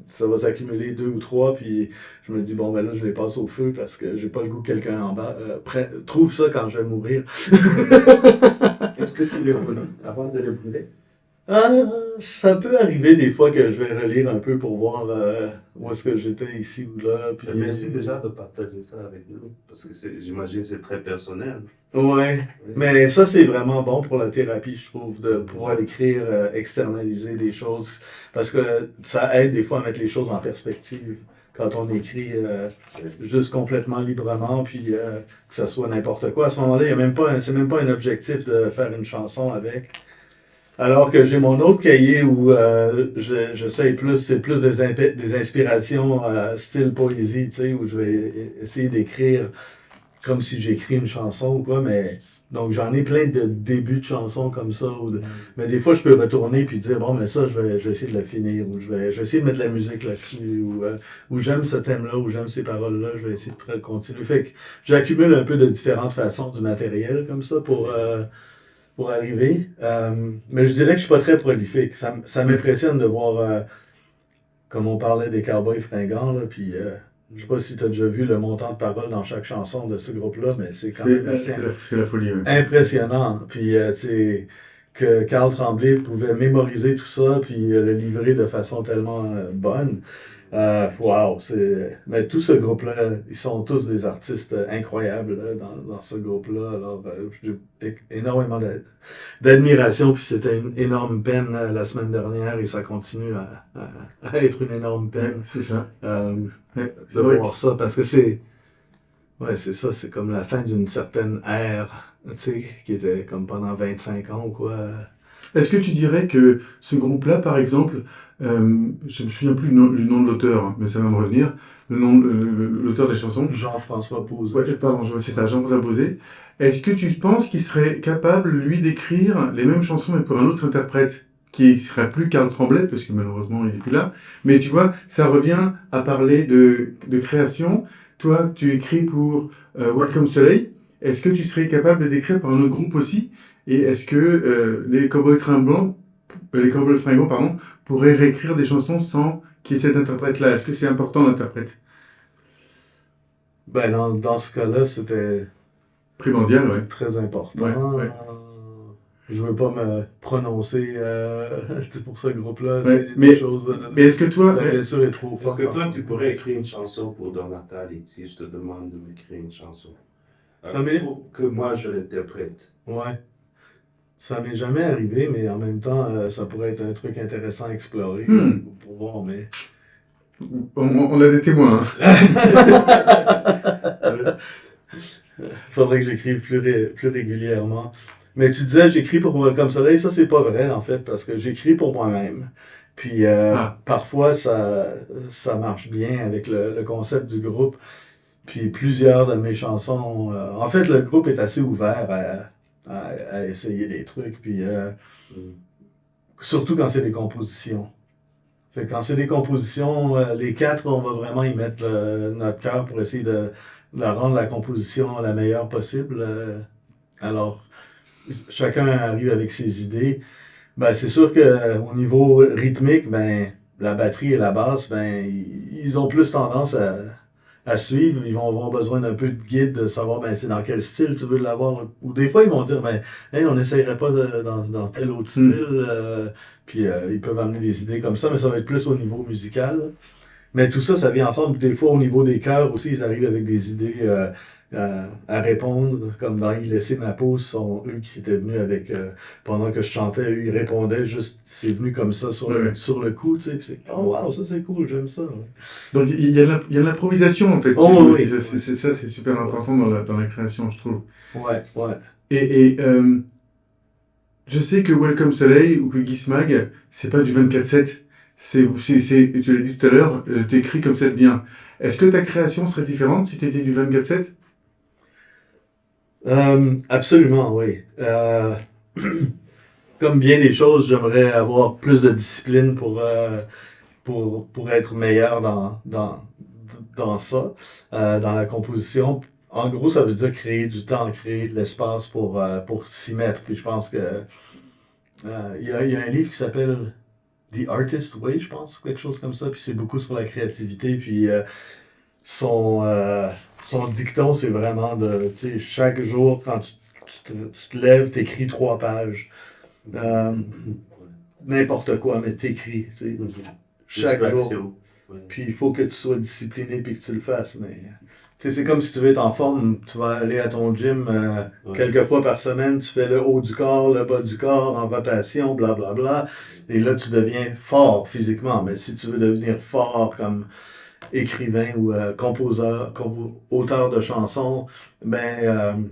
ça va s'accumuler 2 ou 3, puis je me dis bon ben là je les passe au feu parce que j'ai pas le goût que quelqu'un en bas trouve ça quand je vais mourir. Est-ce que tu les brûles avant de les brûler? Ça peut arriver des fois que je vais relire un peu pour voir où est-ce que j'étais ici ou là. Puis, Merci déjà de partager ça avec nous, parce que j'imagine que c'est très personnel. Ouais, mais ça c'est vraiment bon pour la thérapie, je trouve, de pouvoir écrire, externaliser des choses, parce que ça aide des fois à mettre les choses en perspective quand on écrit juste complètement librement, puis que ça soit n'importe quoi. À ce moment-là, c'est même pas un objectif de faire une chanson avec. Alors que j'ai mon autre cahier où j'essaye c'est plus des inspirations style poésie, tu sais, où je vais essayer d'écrire comme si j'écris une chanson ou quoi, mais donc j'en ai plein de débuts de chansons comme ça, mais des fois je peux retourner puis dire bon mais ça je vais essayer de la finir, ou je vais essayer de mettre de la musique là-dessus, ou j'aime ce thème-là, ou j'aime ces paroles-là, je vais essayer de continuer. Fait que j'accumule un peu de différentes façons du matériel comme ça pour arriver. Mais je dirais que je suis pas très prolifique. Ça m'impressionne de voir, comme on parlait des cowboys fringants, là, puis je sais pas si tu as déjà vu le montant de paroles dans chaque chanson de ce groupe-là, mais c'est quand même assez C'est la folie, ouais. impressionnant. Puis, tu sais, que Carl Tremblay pouvait mémoriser tout ça, puis le livrer de façon tellement bonne. Wow, mais tout ce groupe-là, ils sont tous des artistes incroyables là, dans ce groupe-là. Alors, j'ai énormément d'admiration, puis c'était une énorme peine la semaine dernière et ça continue à être une énorme peine C'est ça. de voir ça parce que c'est ça, c'est comme la fin d'une certaine ère, tu sais, qui était comme pendant 25 ans ou quoi. Est-ce que tu dirais que ce groupe-là, par exemple, je me souviens plus du nom de l'auteur, hein, mais ça va me revenir, l'auteur des chansons. Jean-François Pouzet. Ouais, pardon, c'est ça, Jean-François Posé. Est-ce que tu penses qu'il serait capable, lui, d'écrire les mêmes chansons, mais pour un autre interprète, qui serait plus Karl Tremblay, parce que malheureusement, il est plus là. Mais tu vois, ça revient à parler de création. Toi, tu écris pour Welcome Soleil. Est-ce que tu serais capable d'écrire pour un autre groupe aussi? Et est-ce que les Cowboys Fringants, pardon, pourraient réécrire des chansons sans qu'il y ait cet interprète-là? Est-ce que c'est important, l'interprète? Ben, dans ce cas-là, c'était Primordial, ouais. très important. Ouais. Je veux pas me prononcer pour ce groupe-là. Ouais, C'est mais- des choses. Mais est-ce que toi, La blessure est trop Est-ce forte. que toi, tu pourrais écrire une chanson pour Don Nathalie, si je te demande de m'écrire une chanson? Ça m'est- Pour que moi, je l'interprète. Ouais. Ça m'est jamais arrivé, mais en même temps, ça pourrait être un truc intéressant à explorer pour voir, mais. on a des témoins, hein. Faudrait que j'écrive plus régulièrement. Mais tu disais, j'écris pour Welcome Soleil, ça c'est pas vrai en fait, parce que j'écris pour moi-même. Puis parfois ça marche bien avec le concept du groupe. Puis plusieurs de mes chansons, en fait le groupe est assez ouvert à essayer des trucs, puis surtout quand c'est des compositions. Fait que quand c'est des compositions, les quatre, on va vraiment y mettre notre cœur pour essayer de rendre la composition la meilleure possible. Alors, chacun arrive avec ses idées. Ben, c'est sûr que au niveau rythmique, ben, la batterie et la basse, ben, ils ont plus tendance à suivre. Ils vont avoir besoin d'un peu de guide, de savoir ben, c'est dans quel style tu veux l'avoir. Ou des fois, ils vont dire ben, hey, on n'essayerait pas dans tel autre style. Puis ils peuvent amener des idées comme ça, mais ça va être plus au niveau musical. Mais tout ça, ça vient ensemble. Des fois, au niveau des chœurs aussi, ils arrivent avec des idées à répondre. Comme dans Il laissait ma peau, ce sont eux qui étaient venus avec, pendant que je chantais, eux, ils répondaient juste, c'est venu comme ça sur le coup, tu sais. Puis c'est, oh wow, ça c'est cool, j'aime ça. Ouais. Donc il y a de l'improvisation en fait. Oh, oui. C'est super important dans la création, je trouve. Ouais. Et je sais que Welcome Soleil ou que Gizmag, c'est pas du 24/7. Tu l'as dit tout à l'heure, t'écris comme ça te vient. Est-ce que ta création serait différente si t'étais du 24/7? Absolument, oui. Comme bien des choses, j'aimerais avoir plus de discipline pour être meilleur dans ça, dans la composition. En gros, ça veut dire créer du temps, créer de l'espace pour s'y mettre. Puis je pense que il y a un livre qui s'appelle The Artist Way, je pense, quelque chose comme ça. Puis c'est beaucoup sur la créativité. Puis son dicton, c'est vraiment de, tu sais, chaque jour, quand tu te lèves, t'écris 3 pages. N'importe quoi, mais t'écris, tu sais, chaque jour. Ouais. Puis il faut que tu sois discipliné puis que tu le fasses. Mais tu sais, c'est comme si tu veux être en forme, tu vas aller à ton gym quelques fois par semaine, tu fais le haut du corps, le bas du corps, en rotation, blablabla. Et là, tu deviens fort physiquement. Mais si tu veux devenir fort comme écrivain ou auteur de chansons, ben,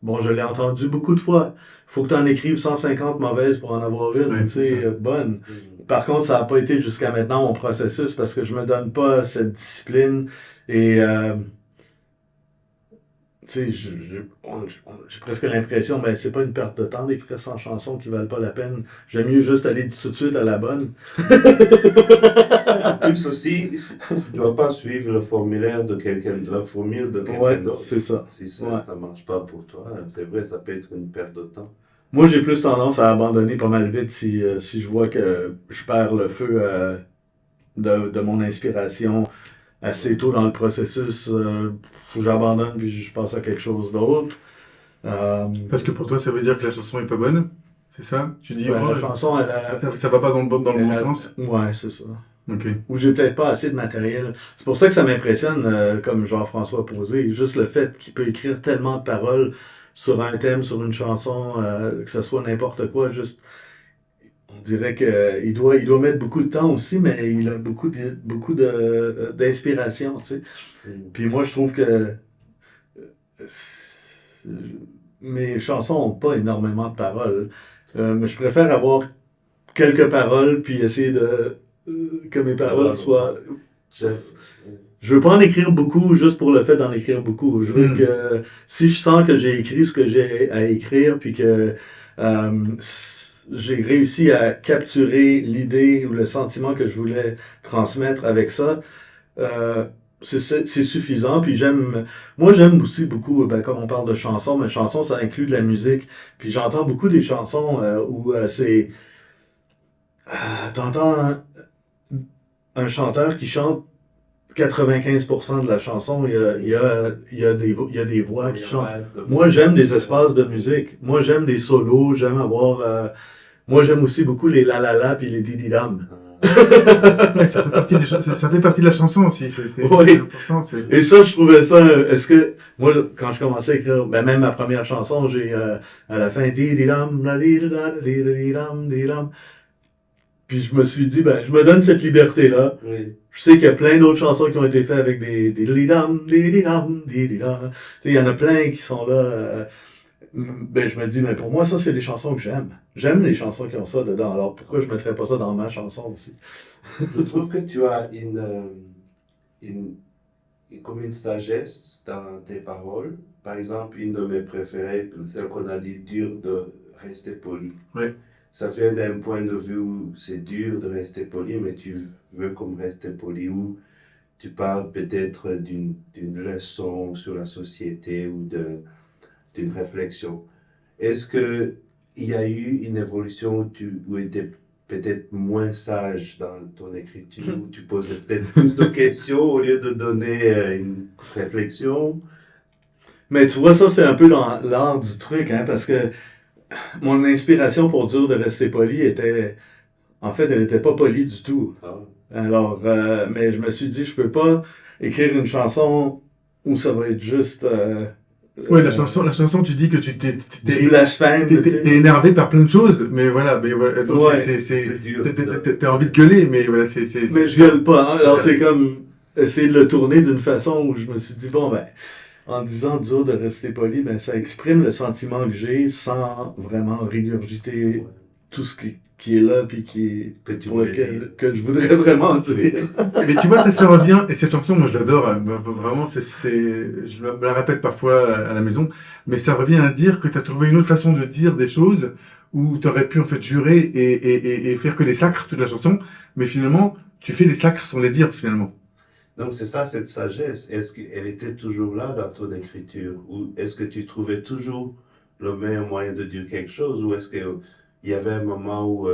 bon, je l'ai entendu beaucoup de fois. Faut que tu en écrives 150 mauvaises pour en avoir une, Ouais, tu sais, bonne. Par contre, ça n'a pas été jusqu'à maintenant mon processus parce que je me donne pas cette discipline et tu sais, j'ai presque l'impression, mais c'est pas une perte de temps d'écrire 100 chansons qui valent pas la peine. J'aime mieux juste aller tout de suite à la bonne. En plus aussi, tu ne dois pas suivre le formulaire de quelqu'un, la formule de quelqu'un Ouais, d'autre. c'est ça. Si ça Ouais. ne marche pas pour toi, c'est vrai, ça peut être une perte de temps. Moi, j'ai plus tendance à abandonner pas mal vite si je vois que je perds le feu de mon inspiration assez tôt dans le processus. J'abandonne puis je passe à quelque chose d'autre. Parce que pour toi, ça veut dire que la chanson est pas bonne? C'est ça? Tu dis, Ben, oh, la chanson, ça va pas dans le bon elle a- sens? Ouais, c'est ça. Ok. Ou j'ai peut-être pas assez de matériel. C'est pour ça que ça m'impressionne, comme Jean-François Posé, juste le fait qu'il peut écrire tellement de paroles sur un thème, sur une chanson, que ce soit n'importe quoi, juste, on dirait que il doit mettre beaucoup de temps aussi, mais il a d'inspiration, tu sais. Puis moi, je trouve que c'est- mes chansons ont pas énormément de paroles. Mais je préfère avoir quelques paroles, puis essayer que mes paroles soient... J'aime- Je veux pas en écrire beaucoup juste pour le fait d'en écrire beaucoup. Je veux Mm. que si je sens que j'ai écrit ce que j'ai à écrire, puis que j'ai réussi à capturer l'idée ou le sentiment que je voulais transmettre avec ça, c'est suffisant. Puis moi j'aime aussi beaucoup, comme on parle de chansons, mais chansons ça inclut de la musique. Puis j'entends beaucoup des chansons où t'entends un chanteur qui chante 95% de la chanson, il y a des voix qui chantent. Moi, j'aime des espaces de musique. Moi, j'aime des solos. J'aime avoir... moi, j'aime aussi beaucoup les la puis les dididam. Ouais, ça fait partie ça fait partie de la chanson aussi. Oui. Important. Et ça, je trouvais ça... Est-ce que... Moi, quand je commençais à écrire... même ma première chanson, j'ai à la fin... Dididam, la dididam, dididam, dididam. Puis je me suis dit, je me donne cette liberté-là. Oui. Je sais qu'il y a plein d'autres chansons qui ont été faites avec des lidam, dididam. Il y en a plein qui sont là. Je me dis, mais pour moi, ça, c'est des chansons que j'aime. J'aime les chansons qui ont ça dedans. Alors pourquoi je ne mettrais pas ça dans ma chanson aussi? Je trouve que tu as comme une sagesse dans tes paroles. Par exemple, une de mes préférées, celle qu'on a dit, dur de rester poli. Oui. Ça vient d'un point de vue où c'est dur de rester poli, mais tu veux comme rester poli, ou tu parles peut-être d'une leçon sur la société ou d'une réflexion. Est-ce qu'il y a eu une évolution où tu étais peut-être moins sage dans ton écriture, où tu posais peut-être plus de questions au lieu de donner une réflexion? Mais tu vois, ça, c'est un peu dans l'art du truc, hein, parce que mon inspiration pour dur de rester poli était... En fait, elle n'était pas polie du tout. Ah. Alors, mais je me suis dit, je peux pas écrire une chanson où ça va être juste... Ouais, la chanson, tu dis que tu du blasphème. t'es énervé par plein de choses, mais voilà, donc Ouais, c'est dur. t'as envie de gueuler, mais voilà, Mais je gueule pas. Hein. Alors, c'est comme essayer de le tourner d'une façon où je me suis dit, en disant dur de rester poli, ça exprime le sentiment que j'ai sans vraiment régurgiter tout ce qui est là, puis que je voudrais vraiment dire. Mais tu vois, ça revient, et cette chanson, moi je l'adore, vraiment, je me la répète parfois à la maison, mais ça revient à dire que tu as trouvé une autre façon de dire des choses, où tu aurais pu en fait jurer et faire que des sacres toute la chanson, mais finalement, tu fais les sacres sans les dire finalement. Donc c'est ça, cette sagesse. Est-ce qu'elle était toujours là dans ton écriture? Ou est-ce que tu trouvais toujours le meilleur moyen de dire quelque chose? Ou est-ce qu'il y avait un moment où,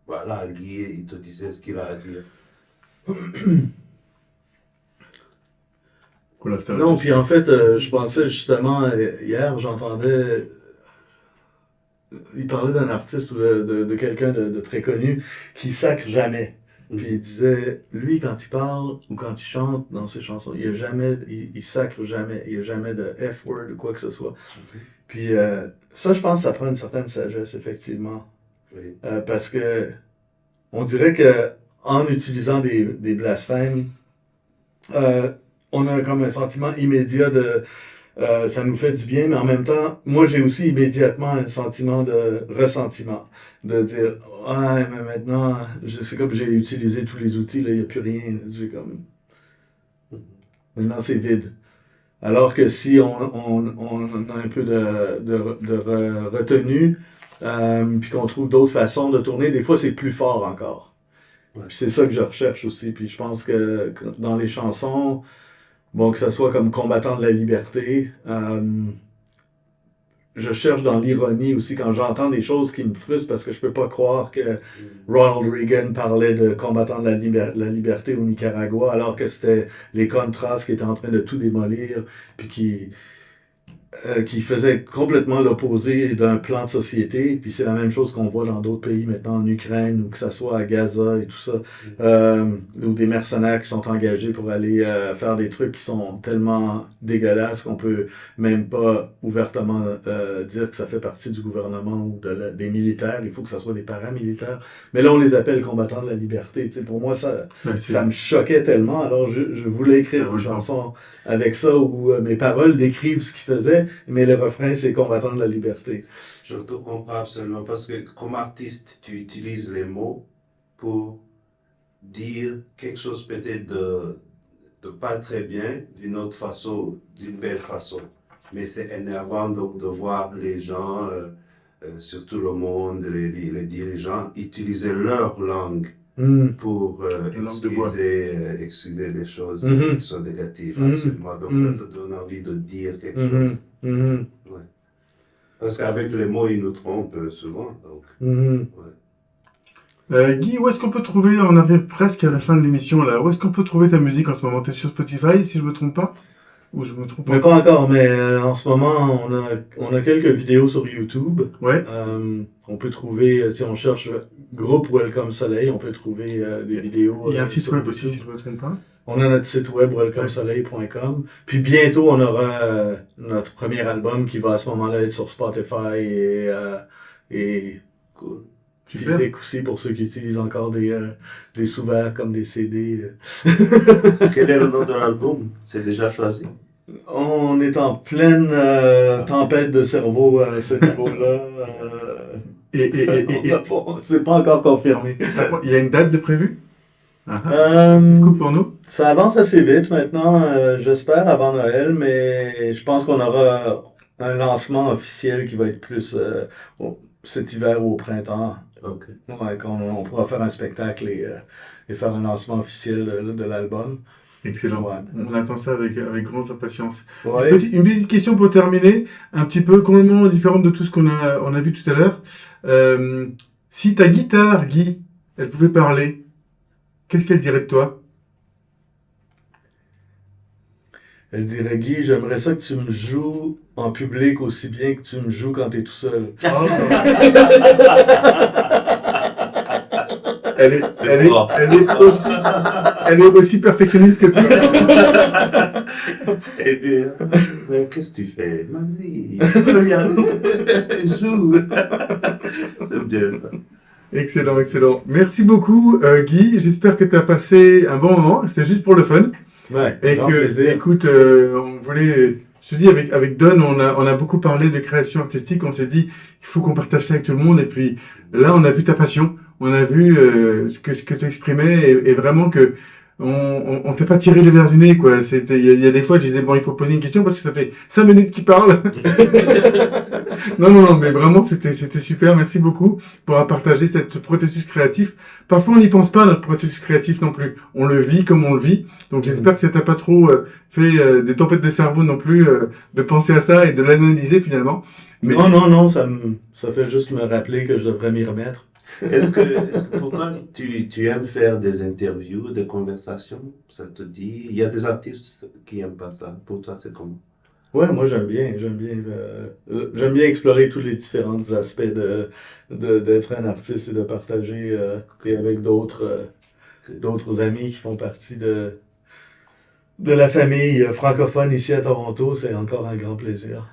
voilà, Guy, il te disait ce qu'il a à dire? Voilà, ça Non, puis en fait, je pensais justement, hier, j'entendais... Il parlait d'un artiste ou de quelqu'un de très connu qui sacre jamais. Puis il disait, lui, quand il parle ou quand il chante dans ses chansons, il sacre jamais. Il n'y a jamais de F-word ou quoi que ce soit. Puis ça, je pense que ça prend une certaine sagesse, effectivement. Oui. Parce que on dirait que en utilisant des blasphèmes, on a comme un sentiment immédiat de ça nous fait du bien, mais en même temps, moi j'ai aussi immédiatement un sentiment de ressentiment. De dire, ouais, mais maintenant, c'est comme j'ai utilisé tous les outils, là, il n'y a plus rien. Maintenant c'est vide. Alors que si on a un peu de retenue, puis qu'on trouve d'autres façons de tourner, des fois c'est plus fort encore. Ouais. Puis c'est ça que je recherche aussi. Puis je pense que dans les chansons, que ça soit comme combattant de la liberté, je cherche dans l'ironie aussi quand j'entends des choses qui me frustrent parce que je peux pas croire que Ronald Reagan parlait de combattant de la liberté au Nicaragua alors que c'était les Contras qui étaient en train de tout démolir puis qui qui faisait complètement l'opposé d'un plan de société. Puis c'est la même chose qu'on voit dans d'autres pays maintenant, en Ukraine, ou que ça soit à Gaza et tout ça, ou des mercenaires qui sont engagés pour aller faire des trucs qui sont tellement dégueulasses qu'on peut même pas ouvertement dire que ça fait partie du gouvernement ou des militaires. Il faut que ça soit des paramilitaires. Mais là, on les appelle combattants de la liberté. Tu sais, pour moi, ça me choquait tellement. Alors, je voulais écrire une chanson avec ça où mes paroles décrivent ce qu'ils faisaient, mais le refrain, c'est combattant de la liberté. Je te comprends absolument parce que comme artiste, tu utilises les mots pour dire quelque chose peut-être de pas très bien, d'une autre façon, d'une belle façon. Mais c'est énervant donc de voir les gens, surtout le monde, les dirigeants, utiliser leur langue pour excuser des choses qui sont négatives, absolument. Donc ça te donne envie de dire quelque chose. Ouais. Parce qu'avec les mots, ils nous trompent souvent. Donc, ouais. Guy, où est-ce qu'on peut trouver, on arrive presque à la fin de l'émission là, où est-ce qu'on peut trouver ta musique en ce moment? T'es sur Spotify, si je me trompe pas? Ou je me trompe Mais pas encore, mais en ce moment, on a quelques vidéos sur YouTube. Ouais. On peut trouver, si on cherche groupe Welcome Soleil, on peut trouver des vidéos. Il y a un site web YouTube. aussi, si je me trompe pas. On a notre site web welcomesoleil.com. Puis bientôt, on aura notre premier album qui va à ce moment-là être sur Spotify et Cool. physique aussi pour ceux qui utilisent encore des sous-verts comme des CD. Quel est le nom de l'album? C'est déjà choisi? On est en pleine tempête de cerveau à ce niveau-là. C'est pas encore confirmé. Il y a une date de prévue? Tu coupes pour nous? Ça avance assez vite maintenant, j'espère avant Noël, mais je pense qu'on aura un lancement officiel qui va être plus cet hiver ou au printemps. Ok. Ouais, on pourra faire un spectacle et faire un lancement officiel de l'album. Excellent. Ouais. On attend ça avec grande impatience. Ouais. Une petite question pour terminer, un petit peu complètement différente de tout ce qu'on a vu tout à l'heure. Si ta guitare, Guy, elle pouvait parler, qu'est-ce qu'elle dirait de toi? Elle dirait, Guy, j'aimerais ça que tu me joues en public aussi bien que tu me joues quand t'es tout seul. Elle est aussi perfectionniste que toi. Eh bien, mais qu'est-ce que tu fais? Vas-y, regarde, joue. C'est bien ça. Excellent, excellent. Merci beaucoup, Guy. J'espère que tu as passé un bon moment. C'était juste pour le fun. Ouais, Et grand que, plaisir. écoute, on voulait, je te dis, avec Don, on a beaucoup parlé de création artistique. On s'est dit, il faut qu'on partage ça avec tout le monde. Et puis, là, on a vu ta passion. On a vu ce que tu exprimais et vraiment que on t'a pas tiré les verres du nez, quoi. Il y a des fois, je disais, bon, il faut poser une question parce que ça fait 5 minutes qu'il parle. Non, mais vraiment, c'était super. Merci beaucoup pour avoir partagé ce processus créatif. Parfois, on n'y pense pas à notre processus créatif non plus. On le vit comme on le vit. Donc, j'espère que ça t'a pas trop fait des tempêtes de cerveau non plus, de penser à ça et de l'analyser finalement. Mais Non, ça fait juste me rappeler que je devrais m'y remettre. Est-ce que pour toi, tu aimes faire des interviews, des conversations? Ça te dit? Il y a des artistes qui n'aiment pas ça. Pour toi, c'est comment? Ouais, moi j'aime bien explorer tous les différents aspects d'être un artiste et de partager et avec d'autres amis qui font partie de la famille francophone ici à Toronto, c'est encore un grand plaisir.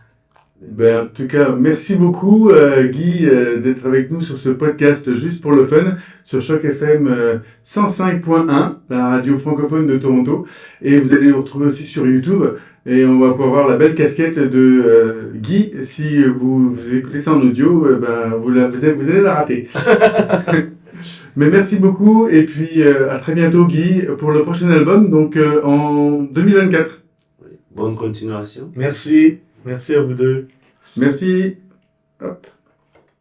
Ben, en tout cas, merci beaucoup, Guy, d'être avec nous sur ce podcast juste pour le fun, sur Choc FM 105.1, la radio francophone de Toronto. Et vous allez le retrouver aussi sur YouTube. Et on va pouvoir voir la belle casquette de Guy. Si vous écoutez ça en audio, ben, vous allez la rater. Mais merci beaucoup. Et puis, à très bientôt, Guy, pour le prochain album, donc en 2024. Bonne continuation. Merci à vous deux. Merci. Hop.